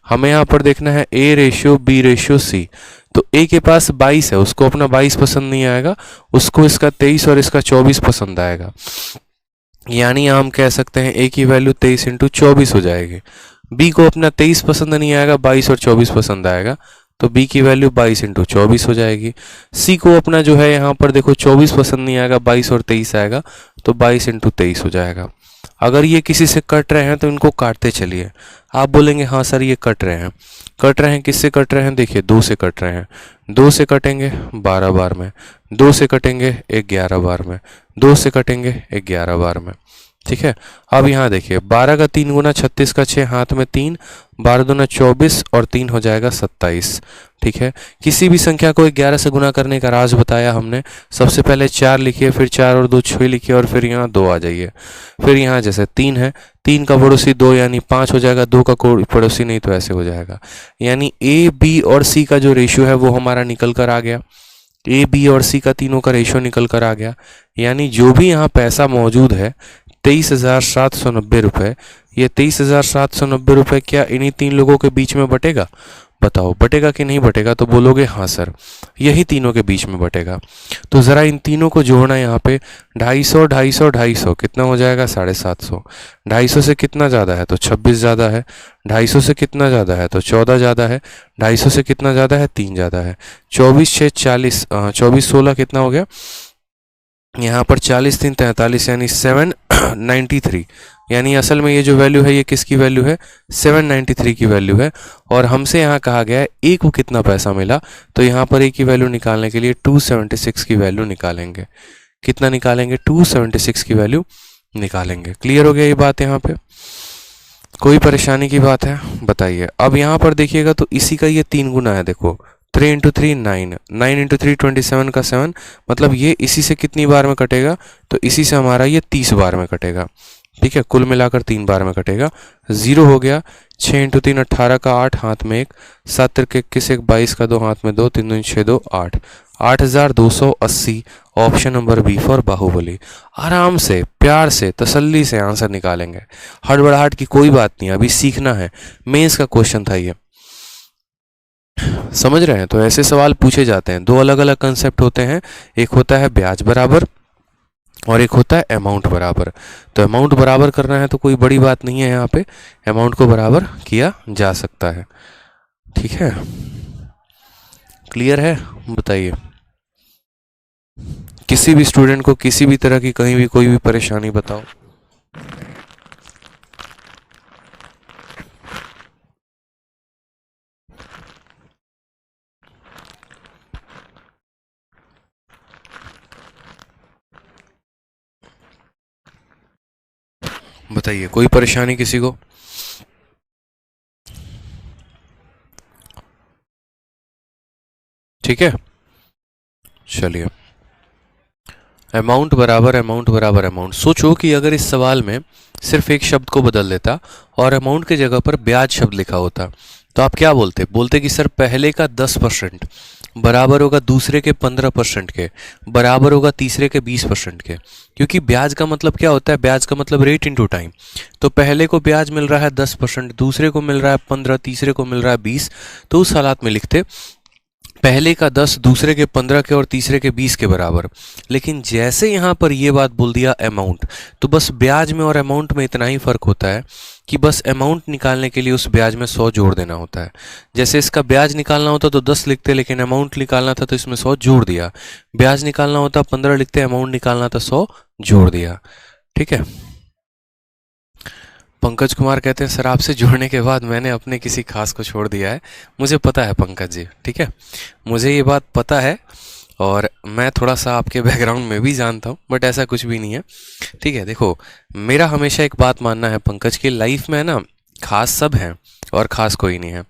हमें यहाँ पर देखना है a ratio b ratio c। तो a के पास 22 है, उसको अपना 22 पसंद नहीं आएगा, उसको इसका 23 और इसका 24 पसंद आएगा। यानी हम कह सकते हैं a की वैल्यू 23 × 24 हो जाएगी। b को अपना 23 पसंद नहीं आएगा, 22 और 24 पसंद आएगा, तो b की वैल्यू 22 × 24 हो जाएगी। c को अपना जो है यहाँ पर देखो 24 पसंद नहीं आएगा, 22 और 23 आएगा, तो 22 × 23 हो जाएगा। अगर ये किसी से कट रहे हैं तो इनको काटते चलिए। आप बोलेंगे हाँ सर ये कट रहे हैं, कट रहे हैं, किससे कट रहे हैं, देखिए 2 से कट रहे हैं, 2 से कटेंगे 12 बार में, 2 से कटेंगे 11 बार में, 2 से कटेंगे 11 बार में, ठीक है। अब यहाँ देखिए 12 का 3 गुना 36 का 6 हाथ में 3, 12 दूना 24 और 3 हो जाएगा 27, ठीक है। किसी भी संख्या को 11 से गुना करने का राज बताया हमने। सबसे पहले 4 लिखिए, फिर 4 और 2 6 लिखिए, और फिर यहाँ 2 आ जाइए। फिर यहाँ जैसे 3 है, 3 का पड़ोसी 2 यानी 5 हो जाएगा, 2 का कोई पड़ोसी नहीं तो ऐसे हो जाएगा। यानी a b और c का जो रेशियो है वो हमारा निकल कर आ गया, a b और c का तीनों का रेशियो निकल कर आ गया। यानी जो भी यहाँ पैसा मौजूद है 23,790 रुपये, ये 23,790 रुपये क्या इन्हीं 3 लोगों के बीच में बटेगा, बताओ बटेगा कि नहीं बटेगा। तो बोलोगे हाँ सर यही तीनों के बीच में बटेगा। तो ज़रा इन तीनों को जोड़ना, यहाँ पे 250 250 250 कितना हो जाएगा, 750। 250 से कितना ज़्यादा है तो 26 ज़्यादा है, 250 से कितना ज़्यादा है तो 14 ज़्यादा है, 250 से कितना ज़्यादा है 3 ज़्यादा है। 24 6 40, 24 16 कितना हो गया, यहाँ पर 40 3 43, यानी 793। यानी असल में ये जो वैल्यू है ये किसकी वैल्यू है, 793 की वैल्यू है। और हमसे यहाँ कहा गया है ए को कितना पैसा मिला, तो यहाँ पर ए की वैल्यू निकालने के लिए 276 की वैल्यू निकालेंगे। कितना निकालेंगे, 276 की वैल्यू निकालेंगे। क्लियर हो गया ये बात, यहाँ पे कोई परेशानी की बात है बताइए। अब यहाँ पर देखिएगा तो इसी का ये 3 गुना है, देखो 3 × 3 9, 9 × 3 27 का 7, मतलब ये इसी से कितनी बार में कटेगा, तो इसी से हमारा ये 30 बार में कटेगा, ठीक है। कुल मिलाकर 3 बार में कटेगा, 0 हो गया। 6 × 3 18 का 8 हाथ में 1, 7 × 21 1 22 का 2 हाथ में 2, 3 2 6 2 8, 8,280 option number B for Baahubali. आराम से, प्यार से, तसल्ली से आंसर निकालेंगे, हड़बड़ाहट की कोई बात नहीं, अभी सीखना है, मेंस का क्वेश्चन था ये, समझ रहे हैं। तो ऐसे सवाल पूछे जाते हैं। दो अलग अलग कंसेप्ट होते हैं, एक होता है ब्याज बराबर और एक होता है अमाउंट बराबर। तो अमाउंट बराबर करना है तो कोई बड़ी बात नहीं है, यहाँ पे अमाउंट को बराबर किया जा सकता है। ठीक है, क्लियर है, बताइए। किसी भी स्टूडेंट को किसी भी तरह की कहीं भी कोई भी परेशानी बताओ। बताइए, कोई परेशानी किसी को? ठीक है, चलिए। अमाउंट बराबर अमाउंट बराबर अमाउंट। सोचो कि अगर इस सवाल में सिर्फ एक शब्द को बदल देता और अमाउंट की जगह पर ब्याज शब्द लिखा होता, तो आप क्या बोलते? बोलते कि सर पहले का 10% बराबर होगा दूसरे के 15% के, बराबर होगा तीसरे के 20% के। क्योंकि ब्याज का मतलब क्या होता है? ब्याज का मतलब रेट इनटू टाइम। तो पहले को ब्याज मिल रहा है 10%, दूसरे को मिल रहा है 15, तीसरे को मिल रहा है 20। तो उस हालात में लिखते पहले का 10 दूसरे के 15 के और तीसरे के 20 के बराबर। लेकिन जैसे यहाँ पर ये बात बोल दिया अमाउंट, तो बस ब्याज में और अमाउंट में इतना ही फर्क होता है कि बस अमाउंट निकालने के लिए उस ब्याज में 100 जोड़ देना होता है। जैसे इसका ब्याज निकालना होता तो 10 लिखते, लेकिन अमाउंट निकालना था तो इसमें 100 जोड़ दिया। ब्याज निकालना होता 15 लिखते, अमाउंट निकालना था 100 जोड़ दिया। ठीक है। पंकज कुमार कहते हैं सर आपसे जुड़ने के बाद मैंने अपने किसी खास को छोड़ दिया है। मुझे पता है पंकज जी, ठीक है, मुझे ये बात पता है और मैं थोड़ा सा आपके बैकग्राउंड में भी जानता हूँ, बट ऐसा कुछ भी नहीं है। ठीक है, देखो मेरा हमेशा एक बात मानना है पंकज की, लाइफ में ना खास सब हैं और खास कोई नहीं है।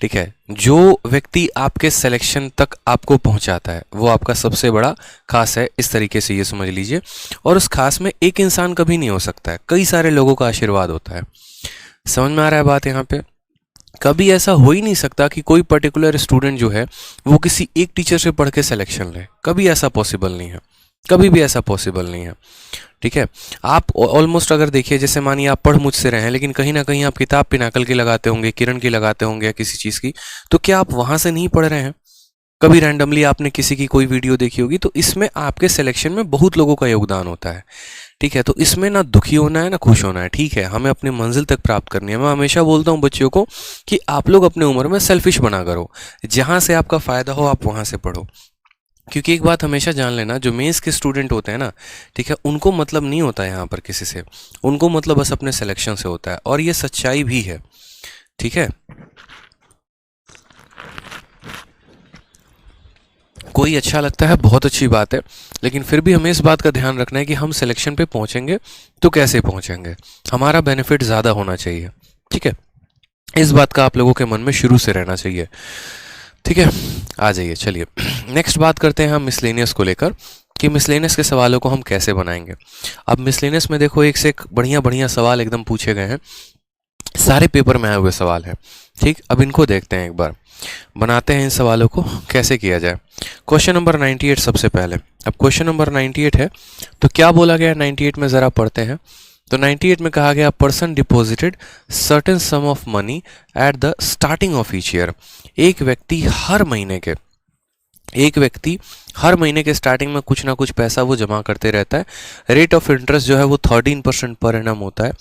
ठीक है, जो व्यक्ति आपके सिलेक्शन तक आपको पहुंचाता है वो आपका सबसे बड़ा खास है, इस तरीके से ये समझ लीजिए। और उस खास में एक इंसान कभी नहीं हो सकता है, कई सारे लोगों का आशीर्वाद होता है। समझ में आ रहा है बात यहाँ पे? कभी ऐसा हो ही नहीं सकता कि कोई पर्टिकुलर स्टूडेंट जो है वो किसी एक टीचर से पढ़ के सिलेक्शन ले, कभी ऐसा पॉसिबल नहीं है, कभी भी ऐसा पॉसिबल नहीं है। ठीक है, आप ऑलमोस्ट अगर देखिए, जैसे मानिए आप पढ़ मुझसे रहे हैं, लेकिन कहीं ना कहीं आप किताब पिनाकल की लगाते होंगे, किरण की लगाते होंगे या किसी चीज़ की, तो क्या आप वहां से नहीं पढ़ रहे हैं? कभी रैंडमली आपने किसी की कोई वीडियो देखी होगी, तो इसमें आपके सिलेक्शन में बहुत लोगों का योगदान होता है। ठीक है, तो इसमें ना दुखी होना है ना खुश होना है। ठीक है, हमें अपनी मंजिल तक प्राप्त करनी है। मैं हमेशा बोलता हूँ बच्चों को कि आप लोग अपने उम्र में सेल्फिश बना करो, जहाँ से आपका फ़ायदा हो आप वहाँ से पढ़ो। क्योंकि एक बात हमेशा जान लेना, जो मेंस के स्टूडेंट होते हैं ना, ठीक है, उनको मतलब नहीं होता है यहाँ पर किसी से, उनको मतलब बस अपने सिलेक्शन से होता है, और ये सच्चाई भी है। ठीक है, कोई अच्छा लगता है बहुत अच्छी बात है, लेकिन फिर भी हमें इस बात का ध्यान रखना है कि हम सिलेक्शन पे पहुंचेंगे तो कैसे पहुंचेंगे, हमारा बेनिफिट ज़्यादा होना चाहिए। ठीक है, इस बात का आप लोगों के मन में शुरू से रहना चाहिए। ठीक है, आ जाइए, चलिए नेक्स्ट बात करते हैं हम मिसलेनियस को लेकर, कि मिसलेनियस के सवालों को हम कैसे बनाएंगे। अब मिसलेनियस में देखो एक से एक बढ़िया बढ़िया सवाल एकदम पूछे गए हैं, सारे पेपर में आए हुए सवाल हैं। ठीक, अब इनको देखते हैं, एक बार बनाते हैं इन सवालों को कैसे किया जाए। क्वेश्चन नंबर 98 सबसे पहले। अब क्वेश्चन नंबर 98 है, तो क्या बोला गया 98 में, ज़रा पढ़ते हैं। तो 98 में कहा गया person deposited certain some of money at the starting of each year. एक व्यक्ति हर महीने के स्टार्टिंग में कुछ ना कुछ पैसा वो जमा करते रहता है। रेट ऑफ इंटरेस्ट जो है वो 13% पर एनम होता है।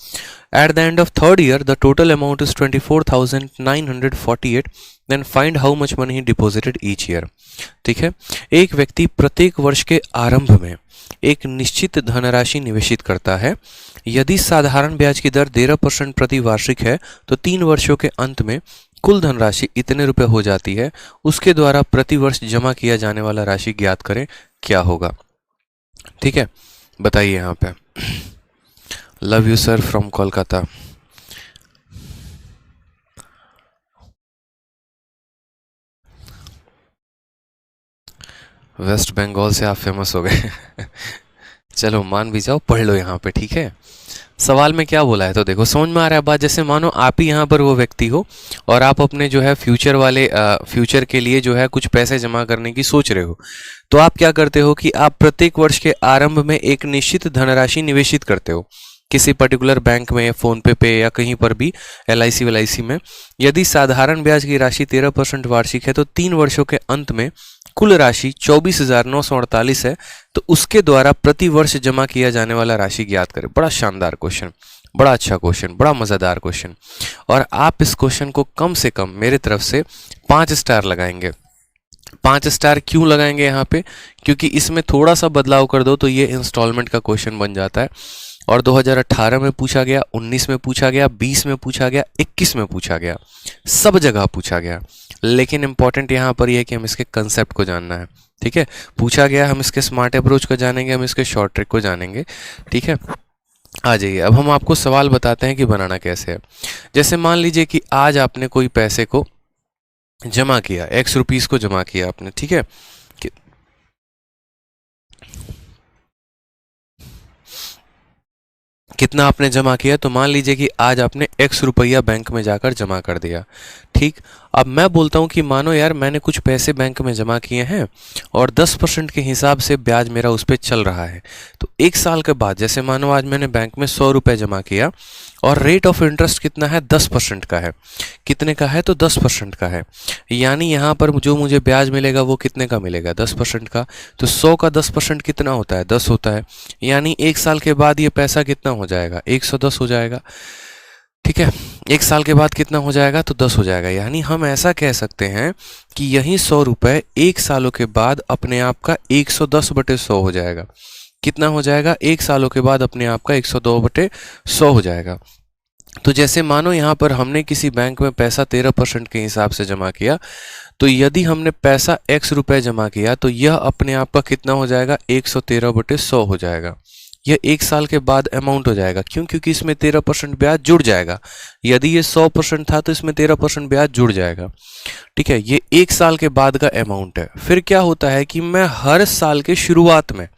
At the end of third year the total amount is 24,948। Then find how much money he deposited each year. ठीक है, एक व्यक्ति प्रत्येक वर्ष के आरंभ में एक निश्चित धनराशि निवेशित करता है। यदि साधारण ब्याज की दर 13% प्रति वार्षिक है तो 3 वर्षों के अंत में कुल धनराशि इतने रुपए हो जाती है। उसके द्वारा प्रति वर्ष जमा किया जाने वाला राशि ज्ञात करें, क्या होगा। ठीक है, बताइए यहाँ पे। Love you sir from Kolkata. West Bengal से आप फेमस हो गए चलो मान भी जाओ, पढ़ लो यहाँ पे। ठीक है, सवाल में क्या बोला है तो देखो, समझ में आ रहा है बात। जैसे मानो आप ही यहाँ पर वो व्यक्ति हो और आप अपने जो है फ्यूचर के लिए जो है कुछ पैसे जमा करने की सोच रहे हो। तो आप क्या करते हो कि आप प्रत्येक वर्ष के आरंभ में एक निश्चित धनराशि निवेशित करते हो किसी पर्टिकुलर बैंक में, फोन पे या कहीं पर भी, LIC WIC में। यदि साधारण ब्याज की राशि 13% वार्षिक है तो 3 वर्षों के अंत में कुल राशि 24,948 है, तो उसके द्वारा प्रति वर्ष जमा किया जाने वाला राशि ज्ञात करें। बड़ा शानदार क्वेश्चन, बड़ा अच्छा क्वेश्चन, बड़ा मज़ेदार क्वेश्चन। और आप इस क्वेश्चन को कम से कम मेरे तरफ से 5 स्टार लगाएंगे। 5 स्टार क्यों लगाएंगे यहाँ पे? क्योंकि इसमें थोड़ा सा बदलाव कर दो तो ये इंस्टॉलमेंट का क्वेश्चन बन जाता है। और 2018 में पूछा गया, 19 में पूछा गया, 20 में पूछा गया, 21 में पूछा गया, सब जगह पूछा गया। लेकिन इंपॉर्टेंट यहाँ पर यह है कि हम इसके कंसेप्ट को जानना है। ठीक है, पूछा गया, हम इसके स्मार्ट अप्रोच को जानेंगे, हम इसके शॉर्ट ट्रिक को जानेंगे। ठीक है, आ जाइए, अब हम आपको सवाल बताते हैं कि बनाना कैसे है। जैसे मान लीजिए कि आज आपने कोई पैसे को जमा किया, X रुपीस को जमा किया आपने। ठीक है, कितना आपने जमा किया? तो मान लीजिए कि आज आपने X रुपया बैंक में जाकर जमा कर दिया। ठीक, अब मैं बोलता हूं कि मानो यार मैंने कुछ पैसे बैंक में जमा किए हैं और 10% के हिसाब से ब्याज मेरा उस पर चल रहा है। तो 1 साल के बाद, जैसे मानो आज मैंने बैंक में 100 रुपये जमा किया और रेट ऑफ इंटरेस्ट कितना है? 10% का है। कितने का है? तो 10% का है। यानी यहाँ पर जो मुझे ब्याज मिलेगा वो कितने का मिलेगा? 10% का। तो 100 का 10% कितना होता है? 10 होता है। यानी 1 साल के बाद ये पैसा कितना हो जाएगा? 110 हो जाएगा। ठीक है, 1 साल के बाद कितना हो जाएगा? तो 10 हो जाएगा। यानी हम ऐसा कह सकते हैं कि यही 100 रुपये 1 सालों के बाद अपने आप का 110/100 हो जाएगा। कितना हो जाएगा? 1 सालों के बाद अपने आप का 102/100 हो जाएगा। तो जैसे मानो यहाँ पर हमने किसी बैंक में पैसा 13% के हिसाब से जमा किया, तो यदि हमने पैसा X रुपए जमा किया तो यह अपने आप का कितना हो जाएगा? 113/100 हो जाएगा। यह 1 साल के बाद अमाउंट हो जाएगा। क्यों? क्योंकि इसमें 13% ब्याज जुड़ जाएगा। यदि ये 100% था तो इसमें 13% ब्याज जुड़ जाएगा। ठीक है, ये 1 साल के बाद का अमाउंट है। फिर क्या होता है कि मैं हर साल के शुरुआत में,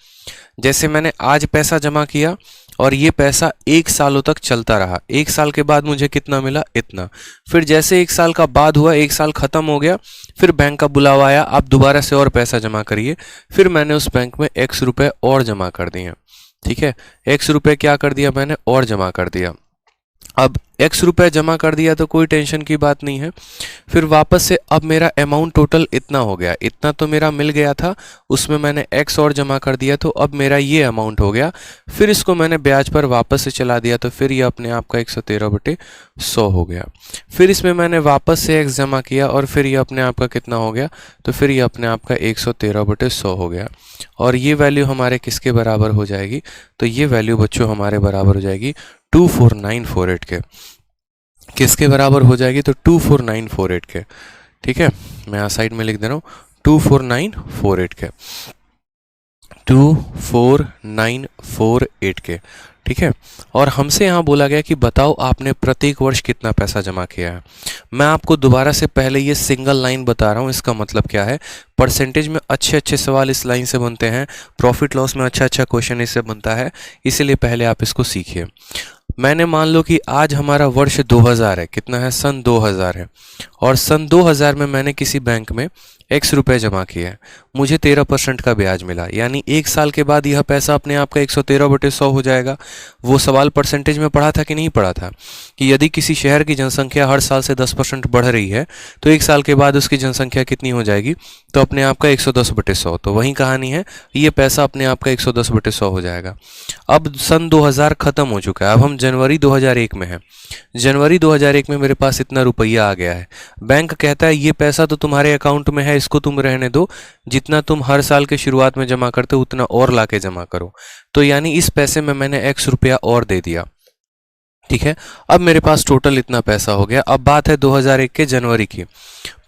जैसे मैंने आज पैसा जमा किया और ये पैसा 1 सालों तक चलता रहा, 1 साल के बाद मुझे कितना मिला? इतना। फिर जैसे 1 साल का बाद हुआ, 1 साल खत्म हो गया, फिर बैंक का बुलावा आया, आप दोबारा से और पैसा जमा करिए। फिर मैंने उस बैंक में X रुपए और जमा कर दिए। ठीक है, X रुपए क्या कर दिया मैंने? और जमा कर दिया। अब X रुपए जमा कर दिया तो कोई टेंशन की बात नहीं है। फिर वापस से अब मेरा अमाउंट टोटल इतना हो गया, इतना तो मेरा मिल गया था, उसमें मैंने X और जमा कर दिया तो अब मेरा ये अमाउंट हो गया। फिर इसको मैंने ब्याज पर वापस से चला दिया तो फिर ये अपने आप का 113/100 हो गया। फिर इसमें मैंने वापस से X जमा किया और फिर ये अपने आप का कितना हो गया? तो फिर ये अपने आप का 113/100 हो गया। और ये वैल्यू हमारे किसके बराबर हो जाएगी? तो ये वैल्यू बच्चों हमारे बराबर हो जाएगी 24948 के। किसके बराबर हो जाएगी? तो 24948 के। ठीक है, मैं यहाँ साइड में लिख दे रहा हूँ 24948 के, 24948 के। ठीक है, और हमसे यहाँ बोला गया कि बताओ आपने प्रत्येक वर्ष कितना पैसा जमा किया है। मैं आपको दोबारा से पहले ये सिंगल लाइन बता रहा हूँ, इसका मतलब क्या है। परसेंटेज में अच्छे अच्छे सवाल इस लाइन से बनते हैं, प्रॉफिट लॉस में अच्छा अच्छा क्वेश्चन इससे बनता है, इसीलिए पहले आप इसको सीखिए। मैंने मान लो कि आज हमारा वर्ष 2000 है, कितना है? सन 2000 है, और सन 2000 में मैंने किसी बैंक में X रुपए जमा किए हैं, मुझे 13% का ब्याज मिला। यानी 1 साल के बाद यह पैसा अपने आप का 113/100 हो जाएगा। वो सवाल परसेंटेज में पढ़ा था कि नहीं पढ़ा था कि यदि किसी शहर की जनसंख्या हर साल से 10% बढ़ रही है तो 1 साल के बाद उसकी जनसंख्या कितनी हो जाएगी? तो अपने आप का 110/100। तो वही कहानी है, ये पैसा अपने आप का 110/100 हो जाएगा। अब सन 2000 खत्म हो चुका है, अब हम जनवरी 2001 में हैं। जनवरी 2001 में मेरे पास इतना रुपया आ गया है। बैंक कहता है ये पैसा तो तुम्हारे अकाउंट में है, इसको तुम रहने दो, जितना तुम हर साल के शुरुआत में जमा करते हो उतना और लाके जमा करो। तो यानी इस पैसे में मैंने X रुपया और दे दिया। ठीक है, अब मेरे पास टोटल इतना पैसा हो गया। अब बात है 2001 के जनवरी की।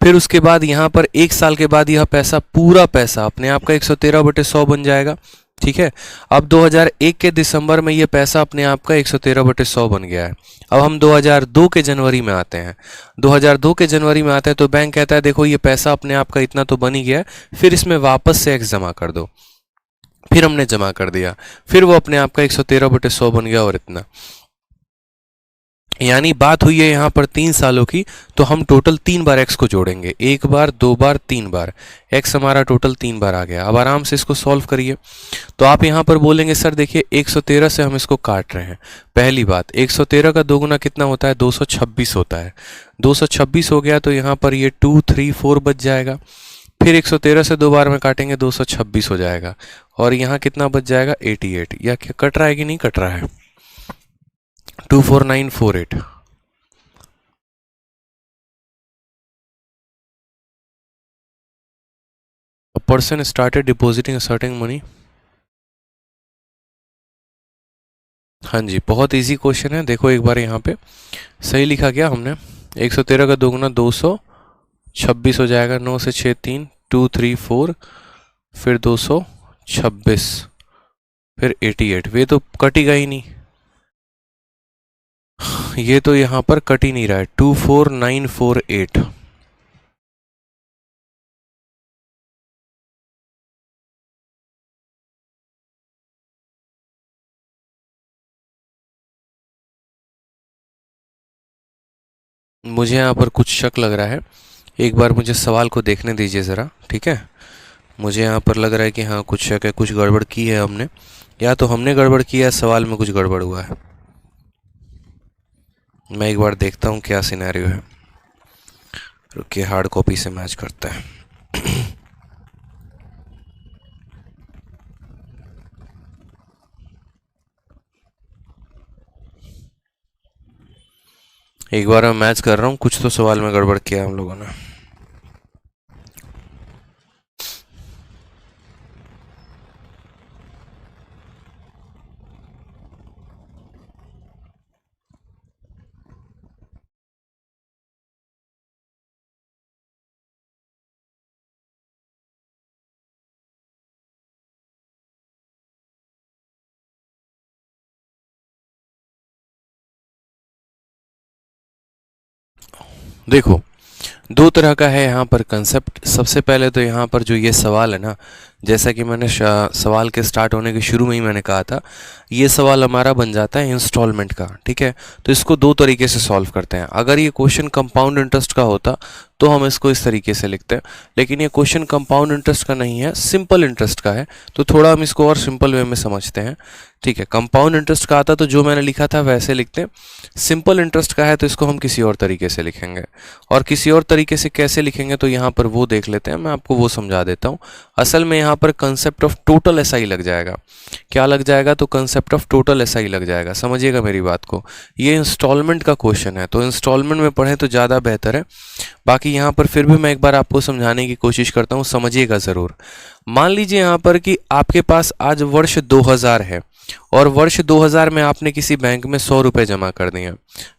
फिर उसके बाद यहाँ पर 1 साल के बाद यह पैसा, पूरा पैसा अपने आप का 113/100 बन जाएगा। ठीक है, अब 2001 के दिसंबर में ये पैसा अपने आप का 113/100 बन गया है। अब हम 2002 के जनवरी में आते हैं। 2002 के जनवरी में आते हैं तो बैंक कहता है देखो ये पैसा अपने आप का इतना तो बन ही गया है, फिर इसमें वापस से X जमा कर दो। फिर हमने जमा कर दिया, फिर वो अपने आप का 113/100 बन गया और इतना। यानी बात हुई है यहाँ पर 3 सालों की, तो हम टोटल 3 बार x को जोड़ेंगे, 1 बार, 2 बार, 3 बार। x हमारा टोटल 3 बार आ गया। अब आराम से इसको सॉल्व करिए। तो आप यहाँ पर बोलेंगे सर देखिए 113 से हम इसको काट रहे हैं। पहली बात, 113 का दोगुना कितना होता है? 226 होता है। 226 हो गया तो यहाँ पर ये 2, 3, 4 बच जाएगा। फिर 113 से 2 बार में काटेंगे 226 हो जाएगा। और यहाँ कितना बच जाएगा? 88। या क्या कट रहा है कि नहीं कट रहा है? 24948। A person started depositing a certain money। हाँ जी, बहुत इजी क्वेश्चन है। देखो एक बार यहाँ पे सही लिखा गया हमने। 113 का दोगुना 226 हो जाएगा। 9 से 6 3, 2, 3, 4, फिर 226, फिर 88। वे तो कटेगा ही नहीं, ये तो यहाँ पर कट ही नहीं रहा है। 24948। मुझे यहाँ पर कुछ शक लग रहा है। एक बार मुझे सवाल को देखने दीजिए ज़रा, ठीक है? मुझे यहाँ पर लग रहा है कि हाँ कुछ शक है, कुछ गड़बड़ की है हमने, या तो हमने गड़बड़ किया है, सवाल में कुछ गड़बड़ हुआ है। मैं एक बार देखता हूँ क्या सिनेरियो है। रुकिए, हार्ड कॉपी से मैच करता है। एक बार मैं मैच कर रहा हूँ, कुछ तो सवाल में गड़बड़ किया है हम लोगों ने। देखो, दो तरह का है यहाँ पर कंसेप्ट। सबसे पहले तो यहाँ पर जो ये सवाल है ना, जैसा कि मैंने सवाल के स्टार्ट होने के शुरू में ही मैंने कहा था, ये सवाल हमारा बन जाता है इंस्टॉलमेंट का, ठीक है? तो इसको दो तरीके से सॉल्व करते हैं। अगर ये क्वेश्चन कंपाउंड इंटरेस्ट का होता तो हम इसको इस तरीके से लिखते हैं, लेकिन ये क्वेश्चन कंपाउंड इंटरेस्ट का नहीं है, सिंपल इंटरेस्ट का है, तो थोड़ा हम इसको और सिंपल वे में समझते हैं, ठीक है? कंपाउंड इंटरेस्ट का आता तो जो मैंने लिखा था वैसे लिखते हैं। सिंपल इंटरेस्ट का है तो इसको हम किसी और तरीके से लिखेंगे। और किसी और तरीके से कैसे लिखेंगे तो यहाँ पर वो देख लेते हैं, मैं आपको वो समझा देता हूँ। असल में यहाँ पर कंसेप्ट ऑफ टोटल एसआई लग जाएगा। क्या लग जाएगा? तो कंसेप्ट ऑफ टोटल एसआई लग जाएगा। समझिएगा मेरी बात को, ये इंस्टॉलमेंट का क्वेश्चन है, तो इंस्टॉलमेंट में पढ़ें तो ज़्यादा बेहतर है। बाकी यहाँ पर फिर भी मैं एक बार आपको समझाने की कोशिश करता हूँ, समझिएगा ज़रूर। मान लीजिए यहाँ पर कि आपके पास आज वर्ष 2000 है और वर्ष 2000 में आपने किसी बैंक में 100 रुपये जमा कर दिए।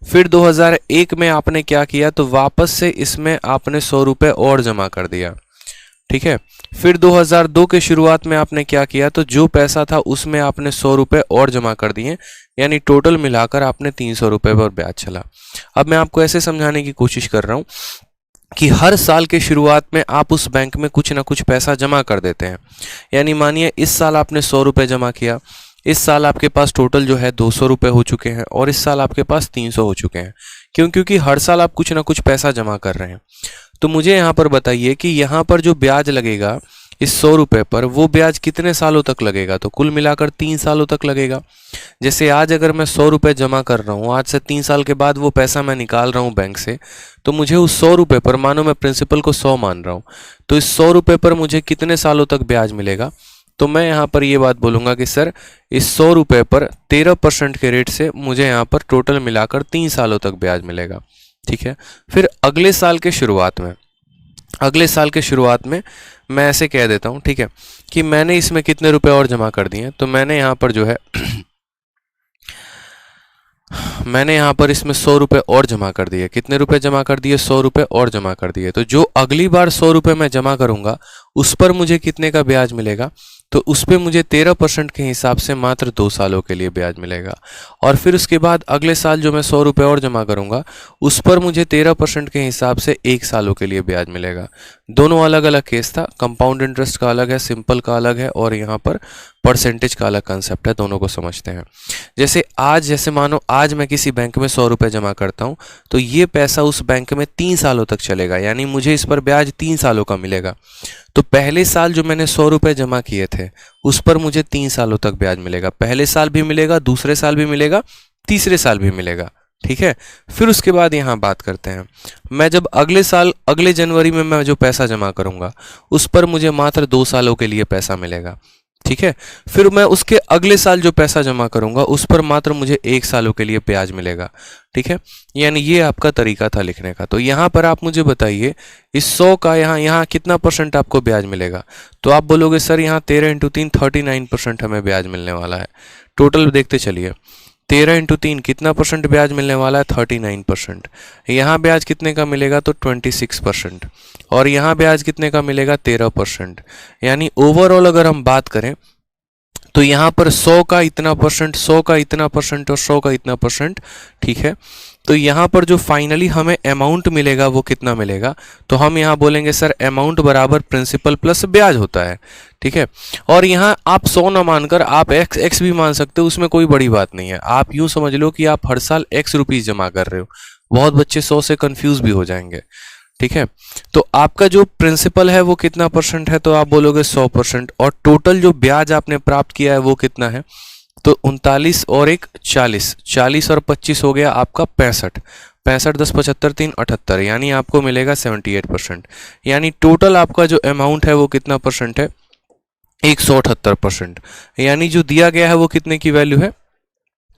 फिर 2001 में आपने क्या किया, तो वापस से इसमें आपने 100 रुपये और जमा कर दिया, ठीक है? फिर 2002 के शुरुआत में आपने क्या किया, तो जो पैसा था उसमें आपने 100 रुपये और जमा कर दिए, यानी टोटल मिलाकर आपने 300 रुपये पर ब्याज चला। अब मैं आपको ऐसे समझाने की कोशिश कर रहा हूँ कि हर साल के शुरुआत में आप उस बैंक में कुछ ना कुछ पैसा जमा कर देते हैं। यानी मानिए इस साल आपने 100 रुपये जमा किया, इस साल आपके पास टोटल जो है 200 रुपये हो चुके हैं, और इस साल आपके पास 300 हो चुके हैं। क्योंकि हर साल आप कुछ ना कुछ पैसा जमा कर रहे हैं। तो मुझे यहाँ पर बताइए कि यहाँ पर जो ब्याज लगेगा इस 100 रुपये पर, वो ब्याज कितने सालों तक लगेगा? तो कुल मिलाकर 3 सालों तक लगेगा। जैसे आज अगर मैं 100 रुपये जमा कर रहा हूँ, आज से 3 साल के बाद वो पैसा मैं निकाल रहा हूँ बैंक से, तो मुझे उस 100 रुपये पर, मानो मैं प्रिंसिपल को 100 मान रहा हूँ, तो इस 100 रुपये पर मुझे कितने सालों तक ब्याज मिलेगा? तो मैं यहाँ पर ये बात बोलूँगा कि सर इस 100 रुपये पर 13% के रेट से मुझे यहाँ पर टोटल मिलाकर 3 सालों तक ब्याज मिलेगा, ठीक है? फिर अगले साल के शुरुआत में मैं ऐसे कह देता हूँ, ठीक है, कि मैंने इसमें कितने रुपए और जमा कर दिए। तो मैंने यहाँ पर जो है मैंने यहाँ पर इसमें 100 रुपये और जमा कर दिए। कितने रुपए जमा कर दिए? 100 रुपये और जमा कर दिए। तो जो अगली बार 100 रुपये मैं जमा करूँगा उस पर मुझे कितने का ब्याज मिलेगा? तो उस पर मुझे 13% के हिसाब से मात्र 2 सालों के लिए ब्याज मिलेगा। और फिर उसके बाद अगले साल जो मैं 100 रुपये और जमा करूँगा उस पर मुझे 13% के हिसाब से 1 सालों के लिए ब्याज मिलेगा। दोनों अलग अलग केस था, कंपाउंड इंटरेस्ट का अलग है, सिंपल का अलग है, और यहाँ पर परसेंटेज का अलग कंसेप्ट है, दोनों को समझते हैं। जैसे मानो आज मैं किसी बैंक में 100 रुपये जमा करता हूँ, तो ये पैसा उस बैंक में 3 सालों तक चलेगा, यानी मुझे इस पर ब्याज 3 सालों का मिलेगा। तो पहले साल जो मैंने 100 रुपये जमा किए थे उस पर मुझे 3 सालों तक ब्याज मिलेगा। पहले साल भी मिलेगा, दूसरे साल भी मिलेगा, तीसरे साल भी मिलेगा। ठीक है, फिर उसके बाद यहाँ बात करते हैं, मैं जब अगले साल अगले जनवरी में मैं जो पैसा जमा करूँगा उस पर मुझे मात्र 2 सालों के लिए पैसा मिलेगा। ठीक है, फिर मैं उसके अगले साल जो पैसा जमा करूँगा उस पर मात्र मुझे 1 सालों के लिए ब्याज मिलेगा। ठीक है, यानी ये आपका तरीका था लिखने का। तो यहाँ पर आप मुझे बताइए इस 100 का यहाँ कितना परसेंट आपको ब्याज मिलेगा। तो आप बोलोगे सर यहाँ 13 × 3 39% हमें ब्याज मिलने वाला है। टोटल देखते चलिए, 13 × 3 कितना परसेंट ब्याज मिलने वाला है, 39%। यहाँ ब्याज कितने का मिलेगा, तो 26%। और यहाँ ब्याज कितने का मिलेगा, 13%। यानी ओवरऑल अगर हम बात करें तो यहाँ पर 100 का इतना परसेंट, 100 का इतना परसेंट और 100 का इतना परसेंट। ठीक है, तो यहाँ पर जो फाइनली हमें अमाउंट मिलेगा वो कितना मिलेगा, तो हम यहाँ बोलेंगे सर अमाउंट बराबर प्रिंसिपल प्लस ब्याज होता है। ठीक है, और यहाँ आप 100 ना मानकर आप x भी मान सकते हो, उसमें कोई बड़ी बात नहीं है। आप यूँ समझ लो कि आप हर साल x रुपीज़ जमा कर रहे हो। बहुत बच्चे 100 से कन्फ्यूज़ भी हो जाएंगे। ठीक है, तो आपका जो प्रिंसिपल है वो कितना परसेंट है, तो आप बोलोगे 100%। और टोटल जो ब्याज आपने प्राप्त किया है वो कितना है, तो 39 और 1 40, 40 और 25 हो गया आपका 65, 65 10 75 3 78, यानी आपको मिलेगा 78%। यानी टोटल आपका जो अमाउंट है वो कितना परसेंट है, 178%। यानी जो दिया गया है वो कितने की वैल्यू है,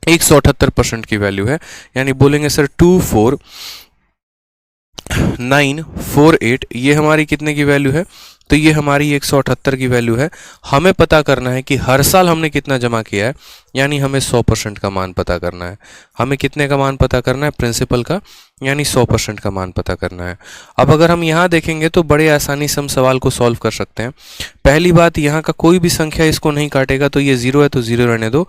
178% की वैल्यू है। यानी बोलेंगे सर 24948, ये हमारी कितने की वैल्यू है, तो ये हमारी 178 की वैल्यू है। हमें पता करना है कि हर साल हमने कितना जमा किया है, यानी हमें 100% का मान पता करना है। हमें कितने का मान पता करना है, प्रिंसिपल का, यानी 100% का मान पता करना है। अब अगर हम यहाँ देखेंगे तो बड़े आसानी से हम सवाल को सॉल्व कर सकते हैं। पहली बात, यहाँ का कोई भी संख्या इसको नहीं काटेगा, तो ये 0 है तो 0 रहने दो।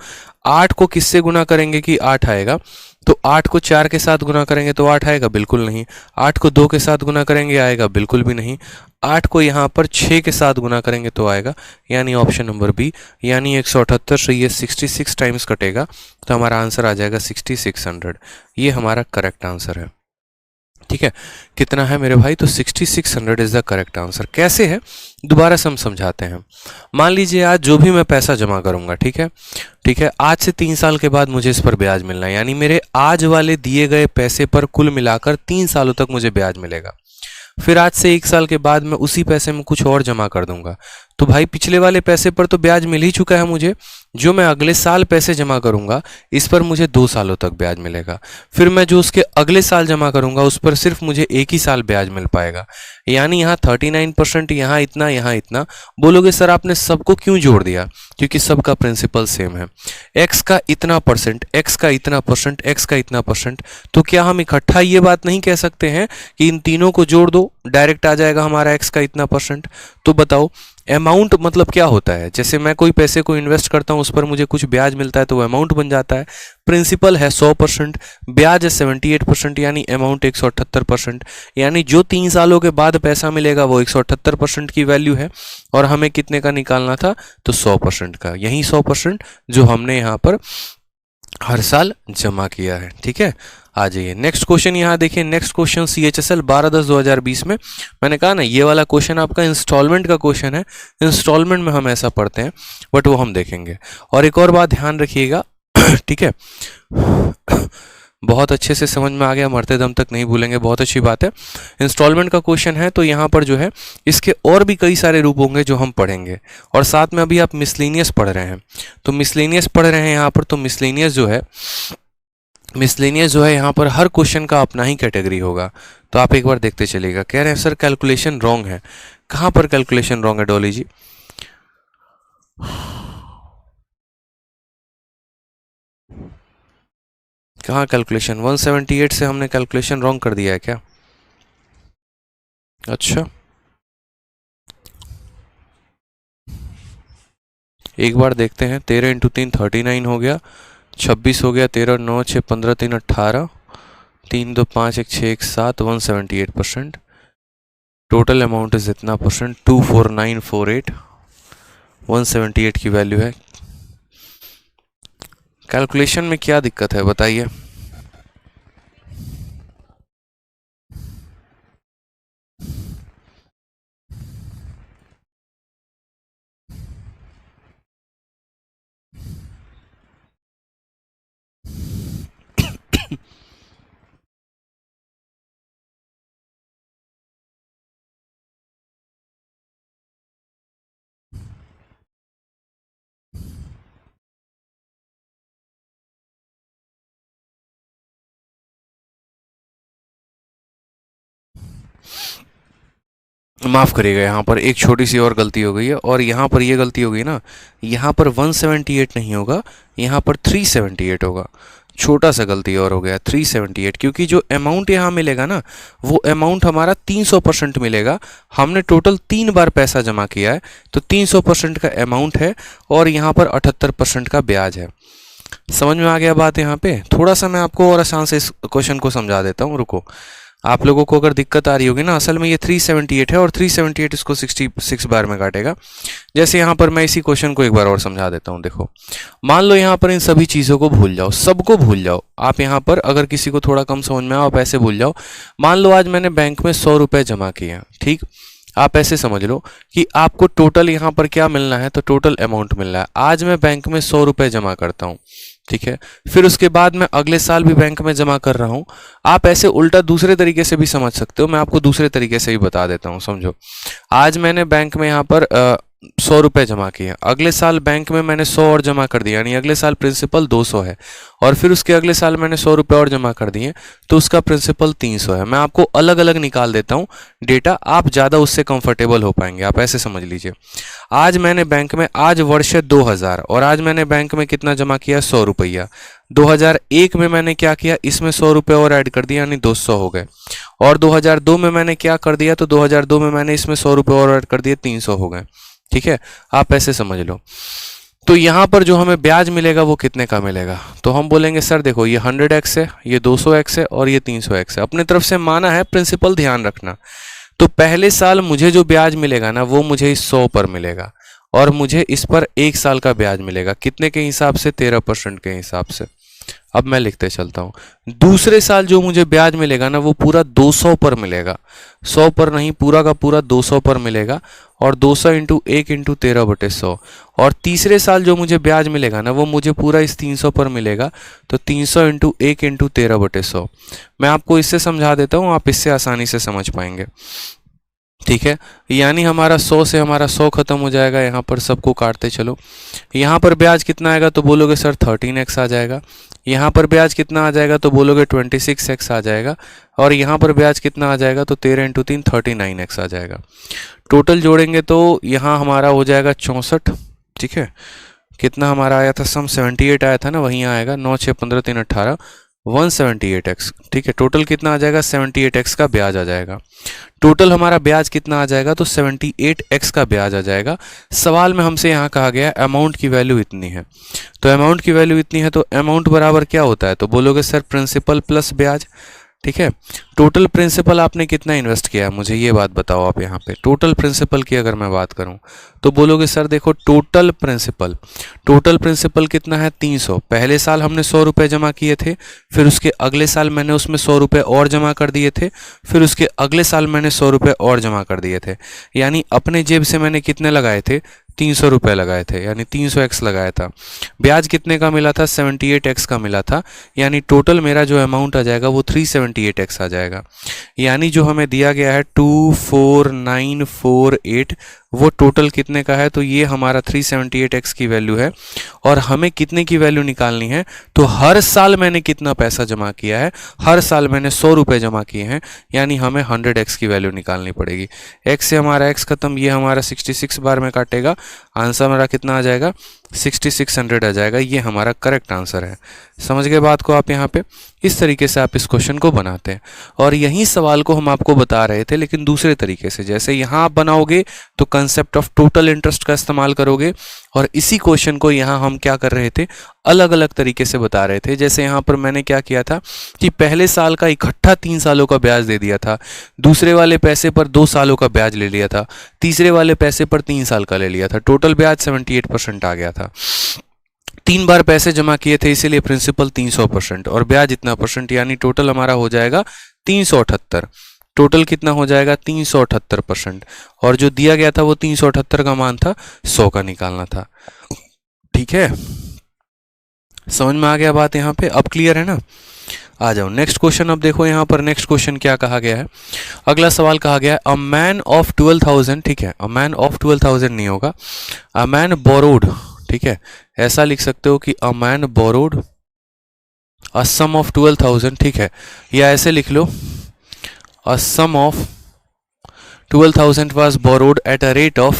8 को किससे गुना करेंगे कि 8 आएगा, तो 8 को 4 के साथ गुना करेंगे तो 8 आएगा, बिल्कुल नहीं। 8 को 2 के साथ गुना करेंगे आएगा, बिल्कुल भी नहीं। 8 को यहाँ पर 6 के साथ गुना करेंगे तो आएगा, यानी ऑप्शन नंबर बी। यानी 178 से ये 66 टाइम्स कटेगा तो हमारा आंसर आ जाएगा 6600। ये हमारा करेक्ट आंसर है। ठीक है, कितना है मेरे भाई, तो 6600 इज द करेक्ट आंसर। कैसे है, दोबारा से हम समझाते हैं। मान लीजिए आज जो भी मैं पैसा जमा करूंगा, ठीक है, आज से 3 साल के बाद मुझे इस पर ब्याज मिलना है, यानी मेरे आज वाले दिए गए पैसे पर कुल मिलाकर 3 सालों तक मुझे ब्याज मिलेगा। फिर आज से 1 साल के बाद मैं उसी पैसे में कुछ और जमा कर दूंगा, तो भाई पिछले वाले पैसे पर तो ब्याज मिल ही चुका है मुझे। जो मैं अगले साल पैसे जमा करूंगा इस पर मुझे 2 सालों तक ब्याज मिलेगा। फिर मैं जो उसके अगले साल जमा करूंगा उस पर सिर्फ मुझे 1 ही साल ब्याज मिल पाएगा। यानी यहाँ 39%, यहाँ इतना, यहाँ इतना। बोलोगे सर आपने सबको क्यों जोड़ दिया, क्योंकि सबका प्रिंसिपल सेम है। x का इतना परसेंट, x का इतना परसेंट, x का इतना परसेंट, तो क्या हम इकट्ठा ये बात नहीं कह सकते हैं कि इन तीनों को जोड़ दो, डायरेक्ट आ जाएगा हमारा x का इतना परसेंट। तो बताओ अमाउंट मतलब क्या होता है, जैसे मैं कोई पैसे को इन्वेस्ट करता हूं उस पर मुझे कुछ ब्याज मिलता है तो वो अमाउंट बन जाता है। प्रिंसिपल है 100%, ब्याज है 78%, यानी अमाउंट 178%। यानी जो 3 सालों के बाद पैसा मिलेगा वो 178% की वैल्यू है, और हमें कितने का निकालना था, तो 100% का। यही 100% जो हमने यहाँ पर हर साल जमा किया है। ठीक है, आ जाइए नेक्स्ट क्वेश्चन। यहाँ देखिए नेक्स्ट क्वेश्चन CHSL 12/10/2020 में, मैंने कहा ना ये वाला क्वेश्चन आपका इंस्टॉलमेंट का क्वेश्चन है। इंस्टॉलमेंट में हम ऐसा पढ़ते हैं, बट वो हम देखेंगे। और एक और बात ध्यान रखिएगा, ठीक है, बहुत अच्छे से समझ में आ गया, मरते दम तक नहीं भूलेंगे, बहुत अच्छी बात है। इंस्टॉलमेंट का क्वेश्चन है तो यहाँ पर जो है इसके और भी कई सारे रूप होंगे जो हम पढ़ेंगे, और साथ में अभी आप मिसलेनियस पढ़ रहे हैं, तो मिसलेनियस पढ़ रहे हैं यहाँ पर, तो मिसलेनियस जो है यहाँ पर हर क्वेश्चन का अपना ही कैटेगरी होगा। तो आप एक बार देखते चलिएगा। कह रहे हैं सर कैलकुलेशन रॉन्ग है, कहाँ पर कैलकुलेशन रॉन्ग है डॉली जी, कहाँ कैलकुलेशन, 178 से हमने कैलकुलेशन रॉन्ग कर दिया है क्या? अच्छा, एक बार देखते हैं। 13 × 3 39 हो गया, 26 हो गया, 13 9 6 15 3 18, 3 2 5 1 6 1 7, 178%। टोटल अमाउंट इज इतना परसेंट, 24948, 178 की वैल्यू है। कैलकुलेशन में क्या दिक्कत है बताइए। माफ़ करिएगा, यहाँ पर एक छोटी सी और गलती हो गई है, और यहाँ पर ये गलती हो गई ना, यहाँ पर 178 नहीं होगा, यहाँ पर 378 होगा। छोटा सा गलती और हो गया, 378, क्योंकि जो अमाउंट यहाँ मिलेगा ना, वो अमाउंट हमारा 300% मिलेगा। हमने टोटल 3 बार पैसा जमा किया है, तो 300% का अमाउंट है, और यहाँ पर 78% का ब्याज है। समझ में आ गया बात। यहाँ पे थोड़ा सा मैं आपको और आसान से इस क्वेश्चन को समझा देता हूँ, रुको। आप लोगों को अगर दिक्कत आ रही होगी ना, असल में ये 378 है, और 378 इसको 66 बार में काटेगा। जैसे यहाँ पर मैं इसी क्वेश्चन को एक बार और समझा देता हूँ। देखो, मान लो यहाँ पर इन सभी चीज़ों को भूल जाओ, सबको भूल जाओ। आप यहाँ पर अगर किसी को थोड़ा कम समझ में आओ, आप ऐसे भूल जाओ। मान लो आज मैंने बैंक में 100 रुपये जमा किए हैं, ठीक। आप ऐसे समझ लो कि आपको टोटल यहाँ पर क्या मिलना है, तो टोटल अमाउंट मिल रहा है। आज मैं बैंक में 100 रुपये जमा करता हूँ, ठीक है। फिर उसके बाद मैं अगले साल भी बैंक में जमा कर रहा हूँ। आप ऐसे उल्टा दूसरे तरीके से भी समझ सकते हो, मैं आपको दूसरे तरीके से भी बता देता हूँ, समझो। आज मैंने बैंक में यहाँ पर 100 रुपये जमा किए, अगले साल बैंक में मैंने 100 और जमा कर दिया, यानी अगले साल प्रिंसिपल 200 है, और फिर उसके अगले साल मैंने 100 रुपये और जमा कर दिए, तो उसका प्रिंसिपल 300 है। मैं आपको अलग अलग निकाल देता हूँ डेटा, आप ज़्यादा उससे कंफर्टेबल हो पाएंगे। आप ऐसे समझ लीजिए, आज मैंने बैंक में, आज वर्ष है 2000, और आज मैंने बैंक में कितना जमा किया, 100 रुपया। 2001 में मैंने क्या किया, इसमें 100 रुपये और ऐड कर दिया, यानी 200 हो गए। और 2002 में मैंने क्या कर दिया, तो 2002 में मैंने इसमें 100 रुपये और ऐड कर दिए, 300 हो गए, ठीक है। आप ऐसे समझ लो। तो यहाँ पर जो हमें ब्याज मिलेगा वो कितने का मिलेगा, तो हम बोलेंगे सर देखो, ये 100x है, ये 200x है, और ये 300x है। अपने तरफ से माना है, प्रिंसिपल ध्यान रखना। तो पहले साल मुझे जो ब्याज मिलेगा ना, वो मुझे इस 100 पर मिलेगा, और मुझे इस पर 1 साल का ब्याज मिलेगा। कितने के हिसाब से, 13% के हिसाब से। अब मैं लिखते चलता हूँ। दूसरे साल जो मुझे ब्याज मिलेगा ना, वो पूरा 200 पर मिलेगा, 100 पर नहीं, पूरा का पूरा 200 पर मिलेगा, और 200 इंटू 1 इंटू 13/100। और तीसरे साल जो मुझे ब्याज मिलेगा ना, वो मुझे पूरा इस 300 पर मिलेगा, तो 300 इंटू 1 इंटू 13/100। मैं आपको इससे समझा देता हूँ, आप इससे आसानी से समझ पाएंगे, ठीक है। यानी हमारा 100 से हमारा 100 खत्म हो जाएगा। यहाँ पर सबको काटते चलो। यहाँ पर ब्याज कितना आएगा, तो बोलोगे सर 13x आ जाएगा। यहाँ पर ब्याज कितना आ जाएगा, तो बोलोगे 26x आ जाएगा। और यहाँ पर ब्याज कितना आ जाएगा, तो 13 इंटू 3 39x आ जाएगा। टोटल जोड़ेंगे तो यहाँ हमारा हो जाएगा 64, ठीक है। कितना हमारा आया था, सम 78 आया था ना, वहीं आएगा। 9 6 15 3 18, 178x, ठीक है। टोटल कितना आ जाएगा, 78x का ब्याज आ जाएगा। टोटल हमारा ब्याज कितना आ जाएगा, तो 78x का ब्याज आ जाएगा। सवाल में हमसे यहाँ कहा गया अमाउंट की वैल्यू इतनी है, तो अमाउंट की वैल्यू इतनी है, तो अमाउंट बराबर क्या होता है, तो बोलोगे सर प्रिंसिपल प्लस ब्याज, ठीक है। टोटल प्रिंसिपल आपने कितना इन्वेस्ट किया है, मुझे ये बात बताओ। आप यहाँ पे टोटल प्रिंसिपल की अगर मैं बात करूँ, तो बोलोगे सर देखो, टोटल प्रिंसिपल कितना है, 300। पहले साल हमने 100 रुपये जमा किए थे, फिर उसके अगले साल मैंने उसमें 100 रुपये और जमा कर दिए थे, फिर उसके अगले साल मैंने 100 रुपये और जमा कर दिए थे। यानी अपने जेब से मैंने कितने लगाए थे, 300 रुपये लगाए थे, यानी 300x लगाया था। ब्याज कितने का मिला था, 78x का मिला था। यानी टोटल मेरा जो अमाउंट आ जाएगा वो 378x आ जाएगा। यानी जो हमें दिया गया है 24948, वो टोटल कितने का है, तो ये हमारा 378x की वैल्यू है। और हमें कितने की वैल्यू निकालनी है, तो हर साल मैंने कितना पैसा जमा किया है, हर साल मैंने 100 रुपये जमा किए हैं, यानी हमें 100x की वैल्यू निकालनी पड़ेगी। x से हमारा x खत्म, ये हमारा 66 बार में काटेगा। आंसर हमारा कितना आ जाएगा, 6600 आ जाएगा। ये हमारा करेक्ट आंसर है। समझ गए बात को आप। यहाँ पे इस तरीके से आप इस क्वेश्चन को बनाते हैं, और यही सवाल को हम आपको बता रहे थे, लेकिन दूसरे तरीके से। जैसे यहाँ आप बनाओगे तो कंसेप्ट ऑफ टोटल इंटरेस्ट का इस्तेमाल करोगे, और इसी क्वेश्चन को यहाँ हम क्या कर रहे थे, अलग अलग तरीके से बता रहे थे। जैसे यहाँ पर मैंने क्या किया था कि पहले साल का इकट्ठा 3 सालों का ब्याज दे दिया था, दूसरे वाले पैसे पर 2 सालों का ब्याज ले लिया था, तीसरे वाले पैसे पर 3 साल का ले लिया था। टोटल ब्याज 78% आ गया था, 3 बार पैसे जमा किए थे इसीलिए प्रिंसिपल 300% और ब्याज इतना परसेंट, यानी टोटल हमारा हो जाएगा 378। टोटल कितना हो जाएगा 378%, और जो दिया गया था वो 378 का मान था, 100 का निकालना था। ठीक है, समझ में आ गया बात यहाँ पे, अब क्लियर है ना। आ जाओ नेक्स्ट क्वेश्चन। अब देखो यहाँ पर नेक्स्ट क्वेश्चन क्या कहा गया है। अगला सवाल कहा गया है अ मैन ऑफ 12,000, ठीक है, अ मैन ऑफ 12,000 नहीं होगा, अ मैन बोरोड, ठीक है, ऐसा लिख सकते हो कि a man borrowed a sum of 12,000, ठीक है, या ऐसे लिख लो a sum of 12,000 was borrowed at a rate of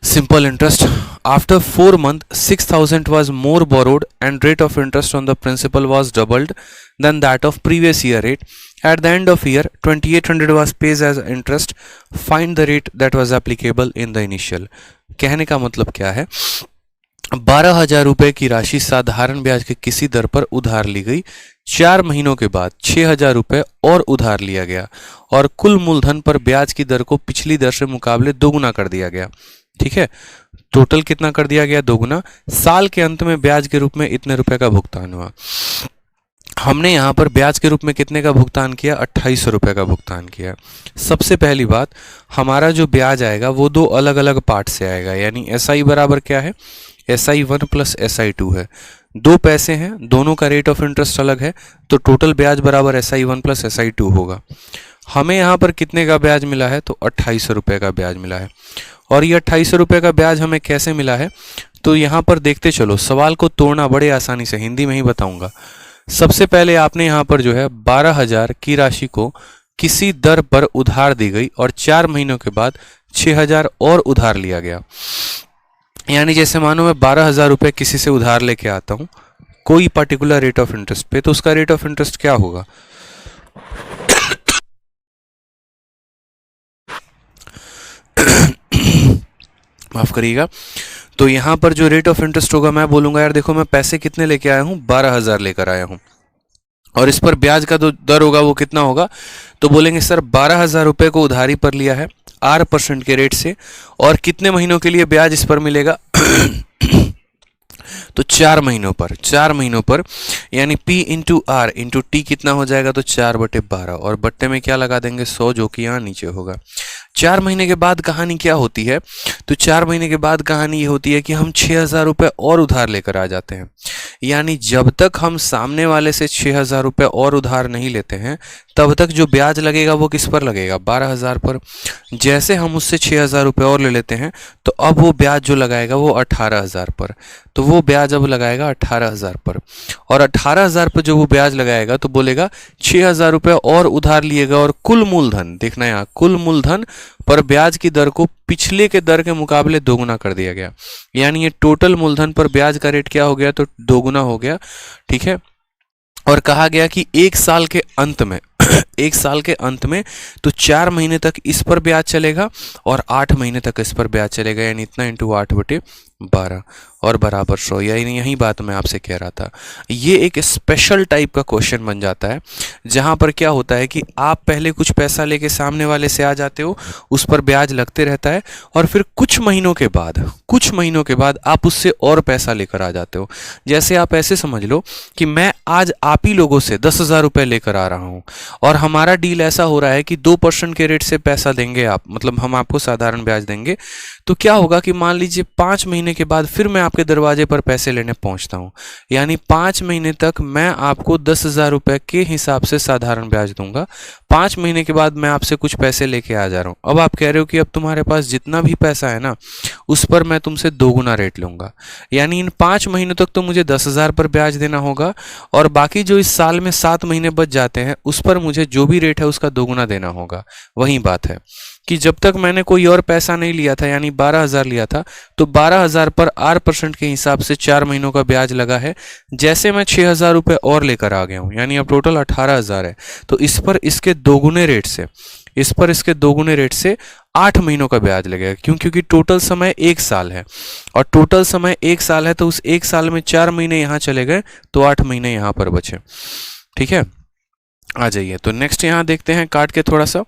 simple interest. After 4 months 6,000 was more borrowed and rate of interest on the principal was doubled than that of previous year rate. At the end of year 2,800 was paid as interest. Find the rate that was applicable in the initial. कहने का मतलब क्या है, 12,000 रुपए की राशि साधारण ब्याज के किसी दर पर उधार ली गई, 4 महीनों के बाद 6,000 रुपए और उधार लिया गया और कुल मूलधन पर ब्याज की दर को पिछली दर से मुकाबले दोगुना कर दिया गया। ठीक है, टोटल कितना कर दिया गया, दोगुना। साल के अंत में ब्याज के रूप में इतने रुपए का भुगतान हुआ। हमने यहाँ पर ब्याज के रूप में कितने का भुगतान किया, 2,800 रुपए का भुगतान किया। सबसे पहली बात, हमारा जो ब्याज आएगा वो दो अलग अलग पार्ट से आएगा, यानी SI बराबर क्या है, SI1 प्लस SI2 है। दो पैसे हैं, दोनों का रेट ऑफ इंटरेस्ट अलग है, तो टोटल ब्याज बराबर SI1 प्लस SI2 होगा। हमें यहाँ पर कितने का ब्याज मिला है, तो 2,800 रुपये का ब्याज मिला है। और ये 2,800 रुपये का ब्याज हमें कैसे मिला है, तो यहाँ पर देखते चलो, सवाल को तोड़ना बड़े आसानी से, हिंदी में ही बताऊंगा। सबसे पहले आपने यहाँ पर जो है 12,000 की राशि को किसी दर पर उधार दी गई और 4 महीनों के बाद 6,000 और उधार लिया गया। यानी जैसे मानो मैं 12,000 रुपये किसी से उधार लेके आता हूँ कोई पर्टिकुलर रेट ऑफ इंटरेस्ट पे, तो उसका रेट ऑफ इंटरेस्ट क्या होगा, माफ करिएगा, तो यहां पर जो रेट ऑफ इंटरेस्ट होगा मैं बोलूंगा यार देखो मैं पैसे कितने लेके आया हूं, 12,000 लेकर आया हूं, और इस पर ब्याज का जो दर होगा वो कितना होगा, तो बोलेंगे सर 12,000 रुपये को उधारी पर लिया है 8% के रेट से, और कितने महीनों के लिए ब्याज इस पर मिलेगा तो 4 महीनों पर, 4 महीनों पर, यानी P into R into T कितना हो जाएगा, तो 4/12, और बट्टे में क्या लगा देंगे, 100, जो कि यहाँ नीचे होगा। 4 महीने के बाद कहानी क्या होती है, तो 4 महीने के बाद कहानी ये होती है कि हम 6,000 रुपये और उधार लेकर आ जाते हैं। यानी जब तक हम सामने वाले से 6,000 रुपये और उधार नहीं लेते हैं तब तक जो ब्याज लगेगा वो किस पर लगेगा, 12,000 पर। जैसे हम उससे 6,000 रुपये और ले लेते हैं तो अब वो ब्याज जो लगाएगा वो 18,000 पर, तो वो ब्याज अब लगाएगा 18,000 पर, और 18,000 पर जो वो ब्याज लगाएगा तो बोलेगा 6,000 रुपये और उधार लिएगा और कुल मूलधन, देखना यहाँ, कुल मूलधन पर ब्याज की दर को पिछले के दर के मुकाबले दोगुना कर दिया गया। यानी ये टोटल मूलधन पर ब्याज का रेट क्या हो गया, तो दोगुना हो गया। ठीक है, और कहा गया कि एक साल के अंत में एक साल के अंत में तो 4 महीने तक इस पर ब्याज चलेगा और 8 महीने तक इस पर ब्याज चलेगा, यानी इतना इंटू 8/12 और बराबर 100। यानी यही बात मैं आपसे कह रहा था, ये एक स्पेशल टाइप का क्वेश्चन बन जाता है जहां पर क्या होता है कि आप पहले कुछ पैसा लेके सामने वाले से आ जाते हो, उस पर ब्याज लगते रहता है, और फिर कुछ महीनों के बाद आप उससे और पैसा लेकर आ जाते हो। जैसे आप ऐसे समझ लो कि मैं आज आप ही लोगों से 10,000 रुपये लेकर आ रहा हूँ और हमारा डील ऐसा हो रहा है कि 2% के रेट से पैसा देंगे आप, मतलब हम आपको साधारण ब्याज देंगे। तो क्या होगा कि मान लीजिए 5 महीने के बाद फिर मैं आपके दरवाजे पर पैसे लेने पहुंचता हूं, यानी 5 महीने तक मैं आपको 10,000 रुपये के हिसाब से साधारण ब्याज दूंगा। 5 महीने के बाद मैं आपसे कुछ पैसे लेके आ जा रहा हूं। अब आप कह रहे हो कि अब तुम्हारे पास जितना भी पैसा है ना उस पर मैं तुमसे दोगुना रेट लूंगा, यानी इन 5 महीनों तक तो मुझे 10,000 पर ब्याज देना होगा, और बाकी जो इस साल में 7 महीने बच जाते हैं उस पर मुझे जो भी रेट है उसका दोगुना देना होगा। वही बात है कि जब तक मैंने कोई और पैसा नहीं लिया था, यानी 12,000 लिया था, तो 12,000 पर 8% के हिसाब से 4 महीनों का ब्याज लगा है। जैसे मैं 6,000 रुपये और लेकर आ गया हूं, यानी अब टोटल 18,000 है, तो इस पर इसके दोगुने रेट से 8 महीनों का ब्याज लगेगा। क्यों? क्योंकि टोटल समय 1 साल है, और टोटल समय 1 साल है, तो उस 1 साल में 4 महीने यहाँ चले गए तो 8 महीने यहाँ पर बचे। ठीक है, आ जाइए, तो नेक्स्ट यहाँ देखते हैं काट के थोड़ा सा।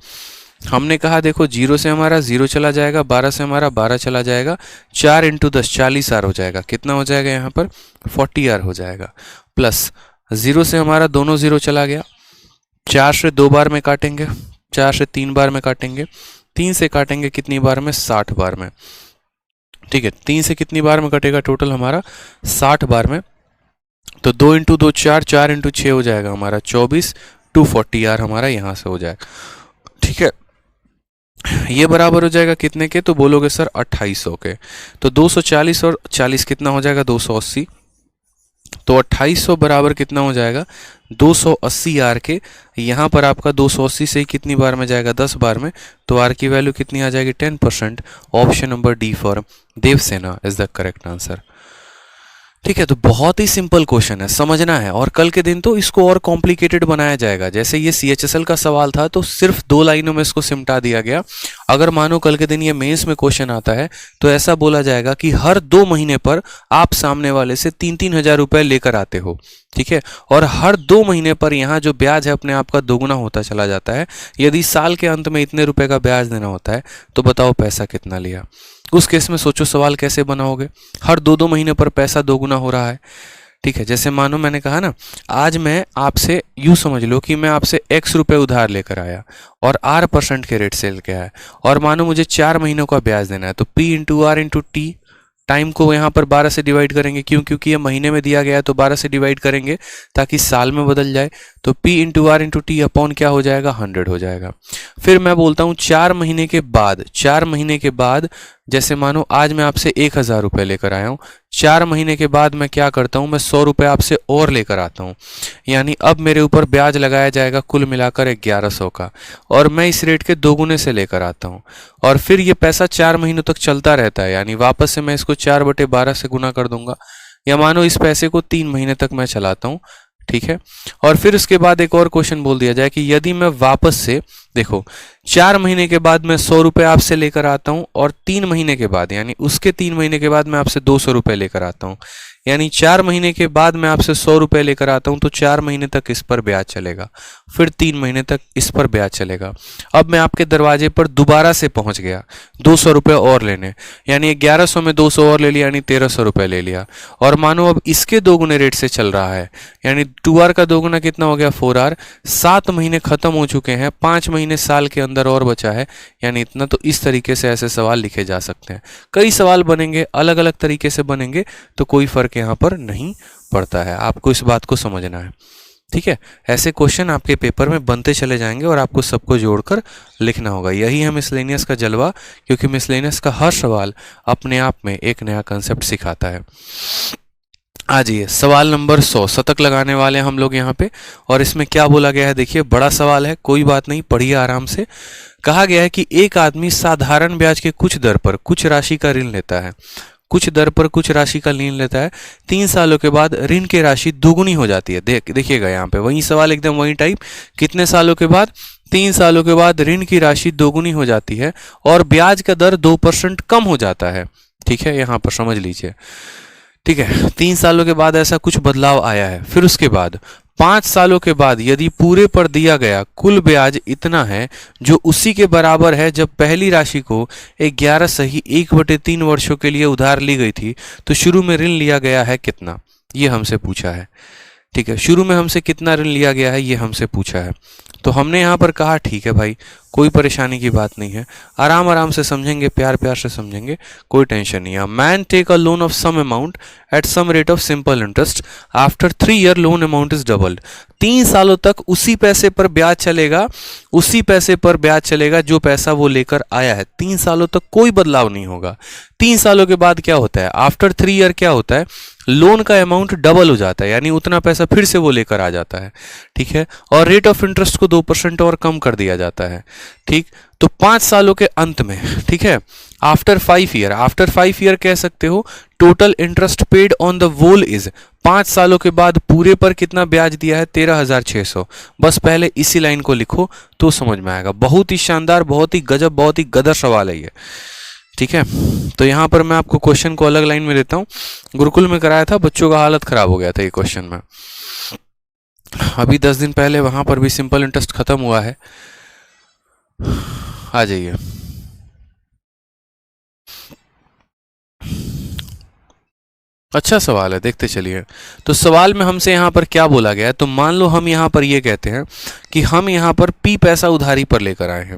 हमने कहा देखो 0 से हमारा 0 चला जाएगा, 12 से हमारा 12 चला जाएगा, 4 इंटू 10 40 आर हो जाएगा। कितना हो जाएगा यहाँ पर 40 आर हो जाएगा। प्लस 0 से हमारा दोनों 0 चला गया, 4 से 2 बार में काटेंगे, 4 से 3 बार में काटेंगे, 3 से काटेंगे कितनी बार में 60 बार में। ठीक है, 3 से कितनी बार में कटेगा टोटल हमारा 60 बार में। तो 2 इंटू 2 4, 4 इंटू 6 हो जाएगा हमारा 24, 240 आर हमारा यहाँ से हो जाएगा। ठीक है, ये बराबर हो जाएगा कितने के, तो बोलोगे सर 2800 के। तो 240 और 40 कितना हो जाएगा 280। तो 2800 बराबर कितना हो जाएगा 280 आर के। यहाँ पर आपका 280 से ही कितनी बार में जाएगा 10 बार में, तो आर की वैल्यू कितनी आ जाएगी 10%। Option number D for Devasena is the correct answer. ठीक है, तो बहुत ही सिंपल क्वेश्चन है, समझना है। और कल के दिन तो इसको और कॉम्प्लिकेटेड बनाया जाएगा। जैसे ये CHSL का सवाल था तो सिर्फ 2 लाइनों में इसको सिमटा दिया गया। अगर मानो कल के दिन ये मेंस में क्वेश्चन आता है तो ऐसा बोला जाएगा कि हर 2 महीने पर आप सामने वाले से 3-3 हज़ार रुपए लेकर आते हो। ठीक है, और हर 2 महीने पर यहाँ जो ब्याज है अपने आप का दोगुना होता चला जाता है। यदि साल के अंत में इतने रुपए का ब्याज देना होता है तो बताओ पैसा कितना लिया। उस केस में सोचो सवाल कैसे बनाओगे। हर 2-2 महीने पर पैसा दोगुना हो रहा है। ठीक है, जैसे मानो मैंने कहा ना, आज मैं आपसे यूँ समझ लो कि मैं आपसे x रुपए उधार लेकर आया और R% के रेट से लेके आया, और मानो मुझे 4 महीनों का ब्याज देना है। तो P into R into T, time को यहाँ पर 12 से डिवाइड करेंगे। क्यों? क्योंकि ये महीने में दिया गया है तो 12 से डिवाइड करेंगे ताकि साल में बदल जाए। तो P into R into T upon क्या हो जाएगा 100 हो जाएगा। फिर मैं बोलता हूँ 4 महीने के बाद, 4 महीने के बाद जैसे मानो आज मैं आपसे 1000 रुपये लेकर आया हूँ, 4 महीने के बाद मैं क्या करता हूँ, मैं 100 रुपये आपसे और लेकर आता हूँ। यानी अब मेरे ऊपर ब्याज लगाया जाएगा कुल मिलाकर 1100 का, और मैं इस रेट के दोगुने से लेकर आता हूँ। और फिर ये पैसा 4 महीनों तक चलता रहता है, यानी वापस से मैं इसको 4/12 से गुना कर दूंगा। या मानो इस पैसे को 3 महीने तक मैं चलाता हूँ। ठीक है, और फिर उसके बाद एक और क्वेश्चन बोल दिया जाए कि यदि मैं वापस से देखो 4 महीने के बाद मैं 100 रुपये आपसे लेकर आता हूं, और 3 महीने के बाद यानी उसके 3 महीने के बाद मैं आपसे 200 रुपये लेकर आता हूं, यानी 4 महीने के बाद मैं आपसे 100 रुपये लेकर आता हूं, तो 4 महीने तक इस पर ब्याज चलेगा, फिर 3 महीने तक इस पर ब्याज चलेगा। अब मैं आपके दरवाजे पर दोबारा से पहुंच गया 200 रुपये और लेने, यानी 1100 में 200 और ले लिया, यानी 1300 रुपये ले लिया। और मानो अब इसके दोगुने रेट से चल रहा है, यानी 2R का दोगुना कितना हो गया 4R। 7 महीने खत्म हो चुके हैं, 5 महीने साल के अंदर और बचा है, यानी इतना। तो इस तरीके से ऐसे सवाल लिखे जा सकते हैं। कई सवाल बनेंगे, अलग अलग तरीके से बनेंगे, तो कोई फर्क यहाँ पर नहीं पड़ता है। आपको इस बात को समझना है। ठीक है, ऐसे क्वेश्चन आपके पेपर में बनते चले जाएंगे और आपको सबको जोड़कर लिखना होगा। यही है मिसलेनियस का जलवा, क्योंकि मिसलेनियस का हर सवाल अपने आप में एक नया कंसेप्ट सिखाता है। आ जाइए सवाल नंबर 100, शतक लगाने वाले हम लोग यहाँ पे। और इसमें क्या बोला गया है देखिए, बड़ा सवाल है, कोई बात नहीं, पढ़िए आराम से। कहा गया है कि एक आदमी साधारण ब्याज के कुछ दर पर कुछ राशि का ऋण लेता है, कुछ दर पर कुछ राशि का ऋण लेता है। 3 सालों के बाद ऋण की राशि दोगुनी हो जाती है। देखिएगा यहाँ पे वही सवाल, एकदम वही टाइप। कितने सालों के बाद? 3 सालों के बाद ऋण की राशि दोगुनी हो जाती है और ब्याज का दर 2% कम हो जाता है। ठीक है, यहाँ पर समझ लीजिए। ठीक है, 3 सालों के बाद ऐसा कुछ बदलाव आया है। फिर उसके बाद 5 सालों के बाद यदि पूरे पर दिया गया कुल ब्याज इतना है जो उसी के बराबर है जब पहली राशि को 11 सही 1/3 वर्षों के लिए उधार ली गई थी, तो शुरू में ऋण लिया गया है कितना, ये हमसे पूछा है। ठीक है, शुरू में हमसे कितना ऋण लिया गया है ये हमसे पूछा है। तो हमने यहाँ पर कहा ठीक है भाई, कोई परेशानी की बात नहीं है, आराम आराम से समझेंगे, प्यार प्यार से समझेंगे, कोई टेंशन नहीं है। Man take a loan of some amount at some rate of simple interest, after 3 year loan amount is doubled. 3 सालों तक उसी पैसे पर ब्याज चलेगा, उसी पैसे पर ब्याज चलेगा जो पैसा वो लेकर आया है। 3 सालों तक कोई बदलाव नहीं होगा। 3 सालों के बाद क्या होता है, आफ्टर 3 ईयर क्या होता है, लोन का अमाउंट डबल हो जाता है, यानी उतना पैसा फिर से वो लेकर आ जाता है। ठीक है, और रेट ऑफ इंटरेस्ट को 2% और कम कर दिया जाता है। ठीक, तो 5 सालों के अंत में, ठीक है, आफ्टर 5 ईयर, आफ्टर 5 ईयर कह सकते हो, total interest paid on the whole is, 5 सालों के बाद पूरे पर कितना ब्याज दिया है 13,600। बस पहले इसी लाइन को लिखो तो समझ में आएगा। बहुत ही शानदार, बहुत ही गजब, बहुत ही गदर सवाल है ये। ठीक है, तो यहाँ पर मैं आपको क्वेश्चन को अलग लाइन में देता हूँ। गुरुकुल में कराया था, बच्चों का हालत खराब हो गया था ये क्वेश्चन में। अभी 10 दिन पहले वहां पर भी सिंपल इंटरेस्ट खत्म हुआ है। आ जाइए। अच्छा सवाल है, देखते चलिए। तो सवाल में हमसे यहाँ पर क्या बोला गया है, तो मान लो हम यहाँ पर ये कहते हैं कि हम यहाँ पर P पैसा उधारी पर लेकर आए हैं।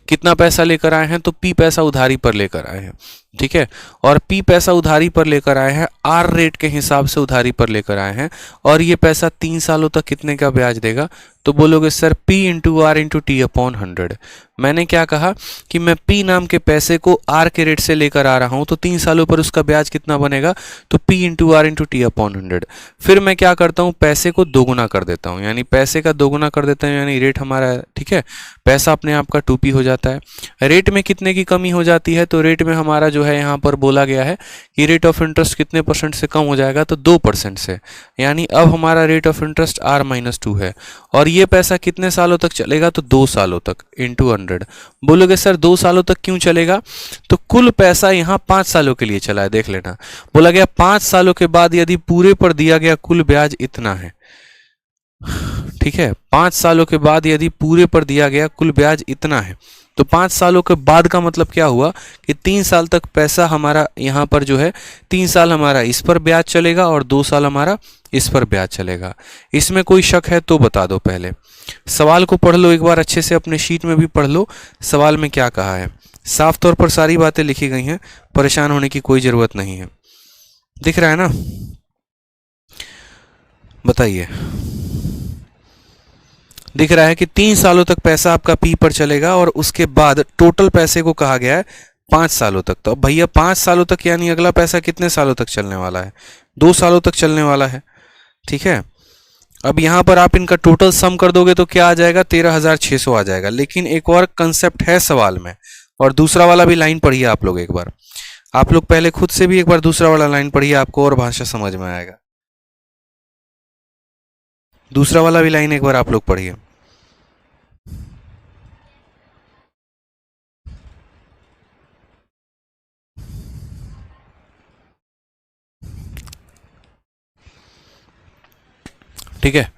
कितना पैसा लेकर आए हैं, तो P पैसा उधारी पर लेकर आए हैं, ठीक है। और P पैसा उधारी पर लेकर आए हैं, R रेट के हिसाब से उधारी पर लेकर आए हैं, और ये पैसा 3 सालों तक कितने का ब्याज देगा, तो बोलोगे sir P into R into T upon 100। मैंने क्या कहा कि मैं P नाम के पैसे को R के रेट से लेकर आ रहा हूं, तो 3 सालों पर उसका ब्याज कितना बनेगा, तो P into R into T upon 100। फिर मैं क्या करता हूं, पैसे को दोगुना कर देता हूं, यानी पैसे का दोगुना कर देता हूं, यानी रेट हमारा, ठीक है, पैसा अपने आप का 2P हो जाता है। रेट में कितने की कमी हो जाती है, तो रेट में हमारा जो है यहाँ पर बोला गया है कि रेट ऑफ इंटरेस्ट कितने % से कम हो जाएगा, तो 2% से, यानी अब हमारा रेट ऑफ इंटरेस्ट R-2 है। और ये पैसा कितने सालों तक चलेगा, तो 2 सालों तक इंटू 100। बोलोगे सर 2 सालों तक क्यों चलेगा, तो कुल पैसा यहाँ 5 सालों के लिए चला है, देख लेना। बोला गया 5 सालों के बाद यदि पूरे पर दिया गया कुल ब्याज इतना है, ठीक है, 5 सालों के बाद यदि पूरे पर दिया गया कुल ब्याज इतना है, तो 5 सालों के बाद का मतलब क्या हुआ कि 3 साल तक पैसा हमारा यहाँ पर जो है 3 साल हमारा इस पर ब्याज चलेगा और 2 साल हमारा इस पर ब्याज चलेगा। इसमें कोई शक है तो बता दो। पहले सवाल को पढ़ लो एक बार अच्छे से, अपने शीट में भी पढ़ लो सवाल में क्या कहा है। साफ तौर पर सारी बातें लिखी गई हैं, परेशान होने की कोई ज़रूरत नहीं है। दिख रहा है ना, बताइए। दिख रहा है कि 3 सालों तक पैसा आपका P पर चलेगा और उसके बाद टोटल पैसे को कहा गया है 5 सालों तक। तो अब भैया 5 सालों तक यानी अगला पैसा कितने सालों तक चलने वाला है, 2 सालों तक चलने वाला है, ठीक है। अब यहाँ पर आप इनका टोटल सम कर दोगे तो क्या आ जाएगा, 13,600 आ जाएगा। लेकिन एक और कंसेप्ट है सवाल में, और दूसरा वाला भी लाइन पढ़िए आप लोग एक बार। आप लोग पहले खुद से भी एक बार दूसरा वाला लाइन पढ़िए, आपको और भाषा समझ में आएगा। दूसरा वाला भी लाइन एक बार आप लोग पढ़िए। ठीक है।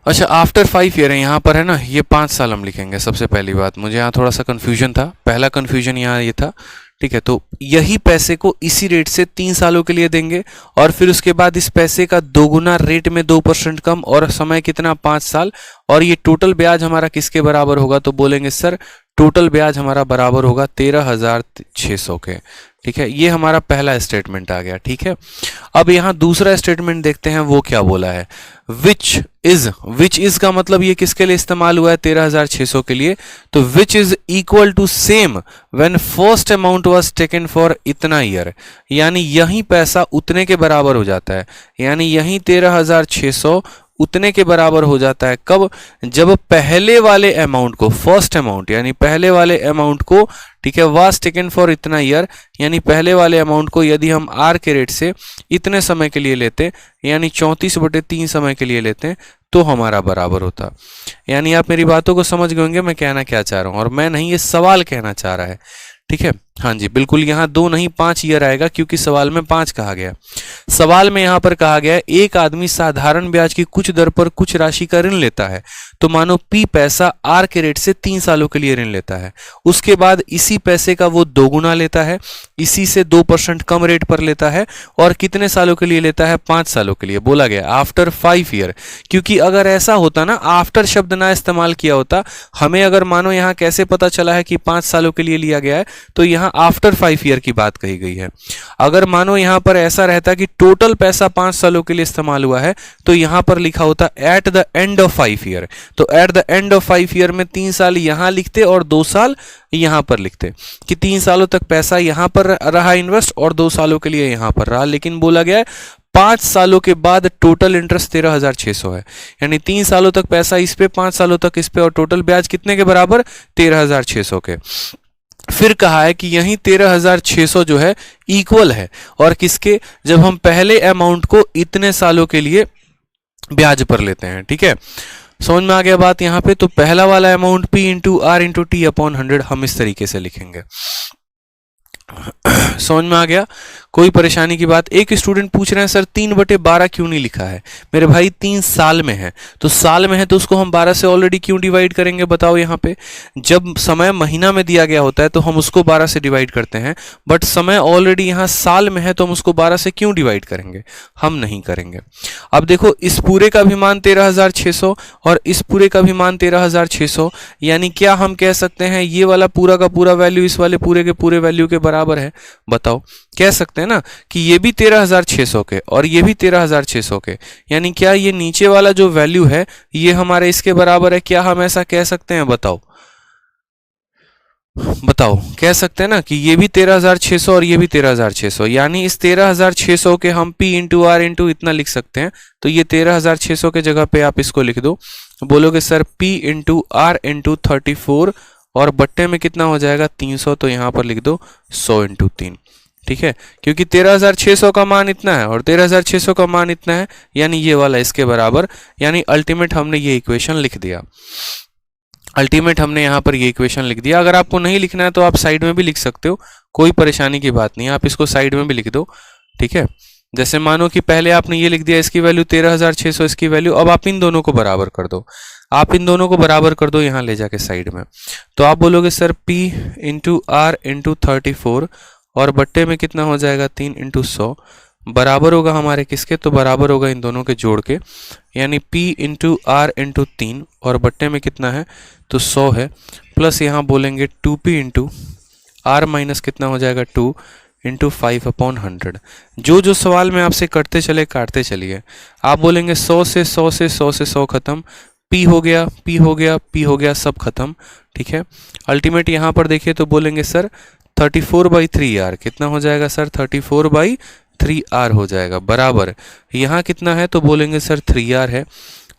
अच्छा, आफ्टर 5 ईयर है यहाँ पर, है ना, ये 5 साल हम लिखेंगे। सबसे पहली बात, मुझे यहाँ थोड़ा सा कन्फ्यूजन था, पहला कन्फ्यूजन यहाँ ये था, ठीक है। तो यही पैसे को इसी रेट से 3 सालों के लिए देंगे, और फिर उसके बाद इस पैसे का दोगुना, रेट में 2% कम, और समय कितना, 5 साल। और ये टोटल ब्याज हमारा किसके बराबर होगा, तो बोलेंगे सर टोटल ब्याज हमारा बराबर होगा 13,600 के, ठीक है। ये हमारा पहला स्टेटमेंट आ गया, ठीक है। अब यहाँ दूसरा स्टेटमेंट देखते हैं, वो क्या बोला है। विच इज का मतलब ये किसके लिए इस्तेमाल हुआ है, 13,600 के लिए। तो which is equal to same when first amount was taken for इतना ईयर, यानी यही पैसा उतने के बराबर हो जाता है, यानी यही 13,600 उतने के बराबर हो जाता है। कब, जब पहले वाले अमाउंट को, फर्स्ट अमाउंट यानी पहले वाले अमाउंट को, ठीक है, वाज टेकन फॉर इतना ईयर, यानी पहले वाले अमाउंट को यदि हम R के रेट से इतने समय के लिए लेते, यानी 34/3 समय के लिए लेते, तो हमारा बराबर होता। यानी आप मेरी बातों को समझ गए होंगे मैं कहना क्या चाह रहा हूं, और मैं नहीं, ये सवाल कहना चाह रहा है, ठीक है। हाँ जी बिल्कुल, यहाँ 2 नहीं 5 ईयर आएगा, क्योंकि सवाल में 5 कहा गया। सवाल में यहाँ पर कहा गया एक आदमी साधारण ब्याज की कुछ दर पर कुछ राशि का ऋण लेता है, तो मानो P पैसा R के रेट से 3 सालों के लिए ऋण लेता है, उसके बाद इसी पैसे का वो दोगुना लेता है, इसी से 2% कम रेट पर लेता है, और कितने सालों के लिए लेता है, 5 सालों के लिए। बोला गया आफ्टर 5 ईयर, क्योंकि अगर ऐसा होता ना, आफ्टर शब्द ना इस्तेमाल किया होता, हमें अगर मानो यहाँ कैसे पता चला है कि 5 सालों के लिए लिया गया है, तो यहाँ आफ्टर 5 ईयर की बात कही गई है। अगर मानो यहाँ पर ऐसा रहता कि टोटल पैसा 5 सालों के लिए इस्तेमाल हुआ है, तो यहाँ पर लिखा होता at the end of 5 year. तो at the end of 5 year में 3 साल यहाँ लिखते और 2 साल यहाँ पर लिखते, कि 3 सालों तक पैसा यहाँ पर रहा इन्वेस्ट और 2 सालों के लिए यहाँ पर रहा। लेकिन बोला गया है 5 सालों के बाद टोटल इंटरेस्ट 13,600 है, यानी 3 सालों तक पैसा इस पे, 5 सालों तक इस पे, और टोटल ब्याज कितने के बराबर, 13,600 के। फिर कहा है कि यही 13,600 जो है इक्वल है, और किसके, जब हम पहले अमाउंट को इतने सालों के लिए ब्याज पर लेते हैं, ठीक है। समझ में आ गया बात यहाँ पे। तो पहला वाला amount P into R into T upon 100 हम इस तरीके से लिखेंगे। समझ में आ गया, कोई परेशानी की बात। एक स्टूडेंट पूछ रहे हैं सर 3/12 क्यों नहीं लिखा है? मेरे भाई 3 साल में है, तो साल में है तो उसको हम 12 से ऑलरेडी क्यों डिवाइड करेंगे बताओ। यहाँ पे जब समय महीना में दिया गया होता है तो हम उसको 12 से डिवाइड करते हैं, बट समय ऑलरेडी यहाँ साल में है तो हम उसको 12 से क्यों डिवाइड करेंगे? हम नहीं करेंगे। अब देखो इस पूरे का भी मान 13,600 और इस पूरे का भी मान 13,600, यानी क्या हम कह सकते हैं ये वाला पूरा का पूरा वैल्यू इस वाले पूरे के पूरे वैल्यू के बराबर है? बताओ, कह सकते हैं ना कि ये भी 13,600 के और ये भी 13,600 के, यानी क्या ये नीचे वाला जो वैल्यू है ये हमारे इसके बराबर है? क्या हम ऐसा कह सकते हैं? बताओ बताओ, कह सकते हैं ना कि ये भी 13,600 और ये भी 13,600, यानी इस 13,600 के हम P इंटू आर इंटू इतना लिख सकते हैं। तो ये 13,600 के जगह पे आप इसको लिख दो, बोलोगे sir P into R into 34 और बट्टे में कितना हो जाएगा 300, तो यहाँ पर लिख दो 100 इंटू 3। ठीक है, क्योंकि 13,600 का मान इतना है और 13,600 का मान इतना है, यानी ये वाला इसके बराबर, यानी अल्टीमेट हमने ये इक्वेशन लिख दिया। अल्टीमेट हमने यहाँ पर ये इक्वेशन लिख दिया। अगर आपको नहीं लिखना है तो आप साइड में भी लिख सकते हो, कोई परेशानी की बात नहीं है, आप इसको साइड में भी लिख दो। ठीक है, जैसे मानो कि पहले आपने ये लिख दिया इसकी वैल्यू 13,600 इसकी वैल्यू, अब आप इन दोनों को बराबर कर दो, आप इन दोनों को बराबर कर दो यहाँ ले जाके साइड में। तो आप बोलोगे sir P into R into 34 और बट्टे में कितना हो जाएगा 3 इंटू 100 बराबर होगा हमारे किसके? तो बराबर होगा इन दोनों के जोड़ के, यानी P इंटू आर इंटू 3 और बट्टे में कितना है तो 100 है, प्लस यहाँ बोलेंगे 2P इंटू आर माइनस कितना हो जाएगा 2 इंटू 5/100। जो जो सवाल में आपसे करते चले काटते चलिए। आप बोलेंगे 100 से 100 से 100 से 100 खत्म, P हो गया P हो गया P हो गया, सब खत्म। ठीक है, अल्टीमेट यहाँ पर देखिए तो बोलेंगे सर 34/3R कितना हो जाएगा सर? 34/3R हो जाएगा, बराबर यहाँ कितना है तो बोलेंगे सर 3R है,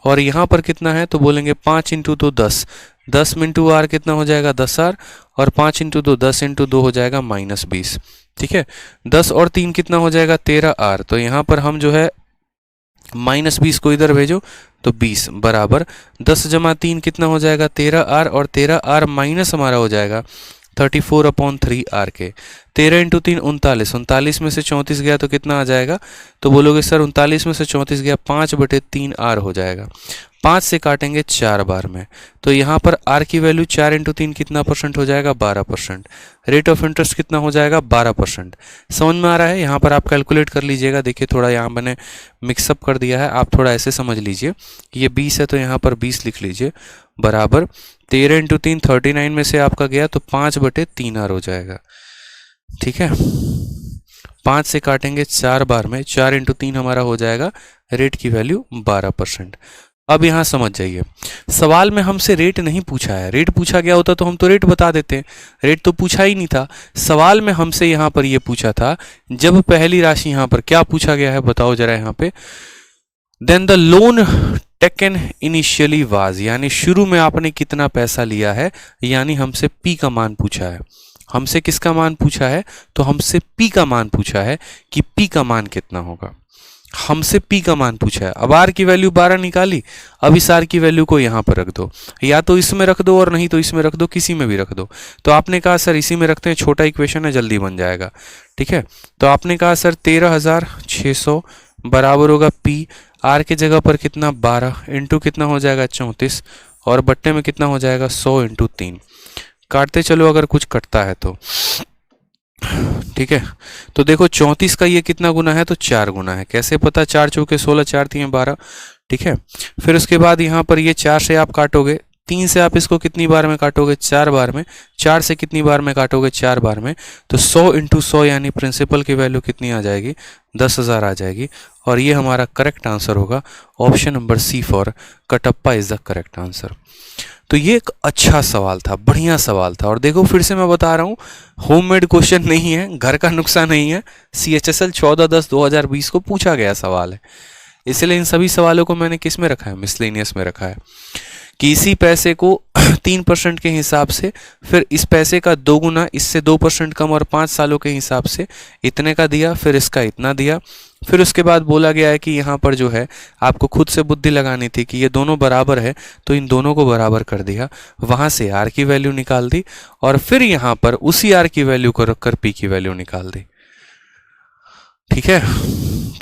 और यहाँ पर कितना है तो बोलेंगे 5 इंटू 2 10, 10 इंटू आर कितना हो जाएगा 10R, और 5 इंटू 2 10 इंटू 2 हो जाएगा -20। ठीक है, 10 और 3 कितना हो जाएगा 13R, तो यहाँ पर हम जो है -20 को इधर भेजो तो 20 बराबर 10 जमा 3 कितना हो जाएगा 13R, और 13R माइनस हमारा हो जाएगा 34/3R के। 13 इंटू 3 39, 39 में से 34 गया तो कितना आ जाएगा? तो बोलोगे सर 39 में से 34 गया 5/3R हो जाएगा। 5 से काटेंगे 4 बार में, तो यहाँ पर R की वैल्यू 4 इंटू 3 कितना % हो जाएगा? 12%। रेट ऑफ इंटरेस्ट कितना हो जाएगा? 12%। समझ में आ रहा है? यहाँ पर आप कैलकुलेट कर लीजिएगा। देखिए थोड़ा यहाँ मैंने मिक्सअप कर दिया है, आप थोड़ा ऐसे समझ लीजिए। ये 20 है तो यहाँ पर 20 लिख लीजिए, बराबर 13 इंटू 3 39 में से आपका गया तो 5/3R हो जाएगा। ठीक है, 5 से काटेंगे 4 बार में, 4 इंटू 3 हमारा हो जाएगा रेट की वैल्यू 12%। अब यहाँ समझ जाइए, सवाल में हमसे रेट नहीं पूछा है। रेट पूछा गया होता तो हम तो रेट बता देते, रेट तो पूछा ही नहीं था। सवाल में हमसे यहाँ पर ये पूछा था, जब पहली राशि यहाँ पर क्या पूछा गया है बताओ जरा यहाँ पे, then the loan taken initially was, यानी शुरू में आपने कितना पैसा लिया है, यानी हमसे P का मान पूछा है। हमसे किसका मान पूछा है? तो हमसे P का मान पूछा है कि P का मान कितना होगा। हमसे P का मान पूछा है। अब R की वैल्यू 12 निकाली, अब इस R की वैल्यू को यहाँ पर रख दो, या तो इसमें रख दो और नहीं तो इसमें रख दो, किसी में भी रख दो। तो आपने कहा सर इसी में रखते हैं, छोटा इक्वेशन है जल्दी बन जाएगा। ठीक है, तो आपने कहा सर 13,600 बराबर होगा P, R के जगह पर कितना 12 इंटू कितना हो जाएगा 34, और बट्टे में कितना हो जाएगा 100 इंटू 3। काटते चलो अगर कुछ कटता है तो। ठीक है, तो देखो 34 का ये कितना गुना है तो 4 गुना है। कैसे पता? 4 चौके 16, 4 3 12। ठीक है, फिर उसके बाद यहाँ पर ये 4 से आप काटोगे, 3 से आप इसको कितनी बार में काटोगे? 4 बार में। 4 से कितनी बार में काटोगे? 4 बार में। तो 100 इंटू 100 यानी प्रिंसिपल की वैल्यू कितनी आ जाएगी? 10,000 आ जाएगी, और ये हमारा करेक्ट आंसर होगा। Option number C for Kattappa is the correct answer. तो ये एक अच्छा सवाल था, बढ़िया सवाल था। और देखो फिर से मैं बता रहा हूँ, होममेड क्वेश्चन नहीं है, घर का नुस्खा नहीं है, CHSL 14/10/2020 को पूछा गया सवाल है। इसलिए इन सभी सवालों को मैंने किस में रखा है? मिसलेनियस में रखा है, कि इसी पैसे को 3% के हिसाब से, फिर इस पैसे का 2 गुना, इससे 2% कम, और 5 सालों के हिसाब से इतने का दिया, फिर इसका इतना दिया। फिर उसके बाद बोला गया है कि यहाँ पर जो है आपको खुद से बुद्धि लगानी थी कि ये दोनों बराबर है, तो इन दोनों को बराबर कर दिया, वहाँ से R की वैल्यू निकाल दी, और फिर यहाँ पर उसी R की वैल्यू को रखकर P की वैल्यू निकाल दी। ठीक है,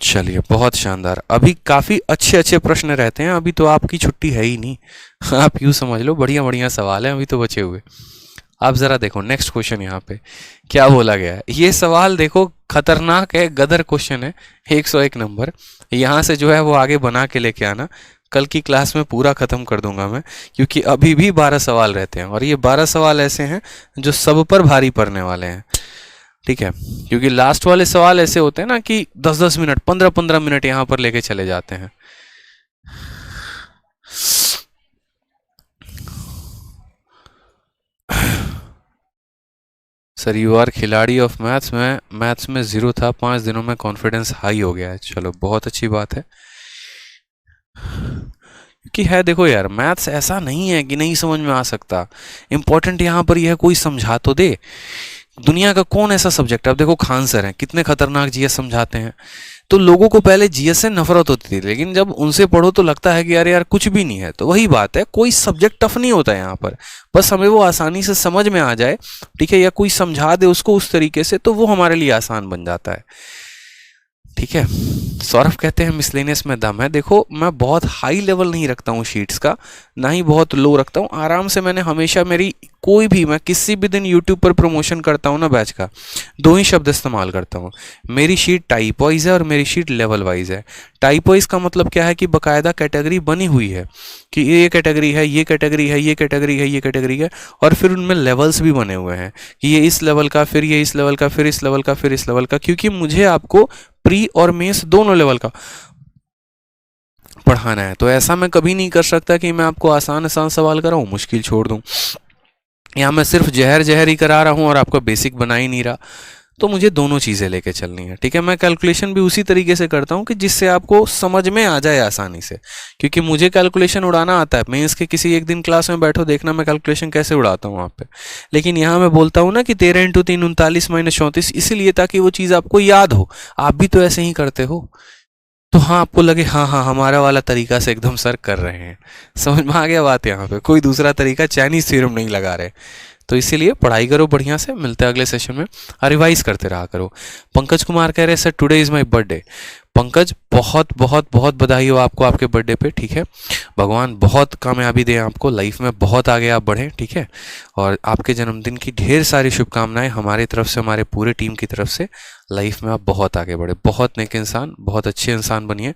चलिए बहुत शानदार। अभी काफी अच्छे अच्छे प्रश्न रहते हैं, अभी तो आपकी छुट्टी है ही नहीं। आप यूं समझ लो, बढ़िया बढ़िया सवाल हैं अभी तो बचे हुए। आप जरा देखो नेक्स्ट क्वेश्चन यहाँ पे क्या बोला गया है। ये सवाल देखो खतरनाक है, गदर क्वेश्चन है। 101 नंबर यहाँ से जो है वो आगे बना के लेके आना, कल की क्लास में पूरा खत्म कर दूंगा मैं, क्योंकि अभी भी 12 सवाल रहते हैं और ये 12 सवाल ऐसे हैं जो सब पर भारी पड़ने वाले हैं। ठीक है, क्योंकि लास्ट वाले सवाल ऐसे होते हैं ना कि 10-10 मिनट 15-15 मिनट यहाँ पर लेके चले जाते हैं। सर यू आर खिलाड़ी ऑफ मैथ्स। में मैथ्स में 0 था, 5 दिनों में कॉन्फिडेंस हाई हो गया है। चलो बहुत अच्छी बात है, क्योंकि है देखो यार, मैथ्स ऐसा नहीं है कि नहीं समझ में आ सकता। इंपॉर्टेंट यहाँ पर यह कोई समझा तो दे। दुनिया का कौन ऐसा सब्जेक्ट है, अब देखो खान सर हैं, कितने खतरनाक जीएस समझाते हैं। तो लोगों को पहले जीएस से नफरत होती थी, लेकिन जब उनसे पढ़ो तो लगता है कि अरे यार कुछ भी नहीं है। तो वही बात है, कोई सब्जेक्ट टफ नहीं होता यहाँ पर, बस हमें वो आसानी से समझ में आ जाए, ठीक है, या कोई समझा दे उसको उस तरीके से, तो वो हमारे लिए आसान बन जाता है। ठीक है, सौरभ कहते हैं मिसलेनियस में दम है। देखो मैं बहुत हाई लेवल नहीं रखता हूँ शीट्स का, ना ही बहुत लो रखता हूँ, आराम से। मैंने हमेशा मेरी कोई भी, मैं किसी भी दिन यूट्यूब पर प्रमोशन करता हूँ ना बैच का, 2 ही शब्द इस्तेमाल करता हूँ। मेरी शीट टाइप वाइज है और मेरी शीट लेवल वाइज है। टाइप वाइज का मतलब क्या है कि बाकायदा कैटेगरी बनी हुई है कि ये कैटेगरी है, ये कैटेगरी है, ये कैटेगरी है, ये कैटेगरी है, और फिर उनमें लेवल्स भी बने हुए हैं कि ये इस लेवल का, फिर ये इस लेवल का, फिर इस लेवल का, फिर इस लेवल का, क्योंकि मुझे आपको प्री और मेंस दोनों लेवल का पढ़ाना है। तो ऐसा मैं कभी नहीं कर सकता कि मैं आपको आसान आसान सवाल कराऊं, मुश्किल छोड़ दूं, या मैं सिर्फ जहर जहर ही करा रहा हूं और आपका बेसिक बना ही नहीं रहा। तो मुझे दोनों चीज़ें लेके चलनी है। ठीक है, मैं कैलकुलेशन भी उसी तरीके से करता हूँ कि जिससे आपको समझ में आ जाए आसानी से, क्योंकि मुझे कैलकुलेशन उड़ाना आता है। मेंस के किसी एक दिन क्लास में बैठो, देखना मैं कैलकुलेशन कैसे उड़ाता हूँ वहाँ पे। लेकिन यहाँ मैं बोलता हूँ ना कि 13 × 3 39 - 34, इसीलिए ताकि वो चीज़ आपको याद हो। आप भी तो ऐसे ही करते हो, तो हाँ आपको लगे हाँ हाँ हमारा वाला तरीका से एकदम सर कर रहे हैं। समझ में आ गया बात? यहाँ पे कोई दूसरा तरीका, चाइनीज थ्योरम नहीं लगा रहे। तो इसीलिए पढ़ाई करो बढ़िया से, मिलते हैं अगले सेशन में, रिवाइज करते रहा करो। पंकज कुमार कह रहे हैं sir today is my birthday. Pankaj बहुत बहुत बहुत बधाई हो आपको आपके बर्थडे पे। ठीक है, भगवान बहुत कामयाबी दें आपको, लाइफ में बहुत आगे आप बढ़ें। ठीक है, और आपके जन्मदिन की ढेर सारी शुभकामनाएं हमारी तरफ से, हमारे पूरे टीम की तरफ से। लाइफ में आप बहुत आगे बढ़े, बहुत नेक इंसान, बहुत अच्छे इंसान बनिए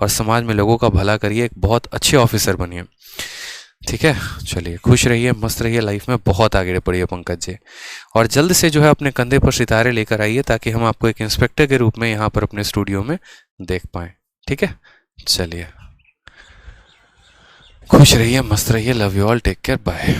और समाज में लोगों का भला करिए, एक बहुत अच्छे ऑफिसर बनिए। ठीक है, चलिए खुश रहिए, मस्त रहिए, लाइफ में बहुत आगे बढ़िए पंकज जी। और जल्द से जो है अपने कंधे पर सितारे लेकर आइए, ताकि हम आपको एक इंस्पेक्टर के रूप में यहाँ पर अपने स्टूडियो में देख पाएँ। ठीक है, चलिए खुश रहिए, मस्त रहिए, love you all, take care, bye.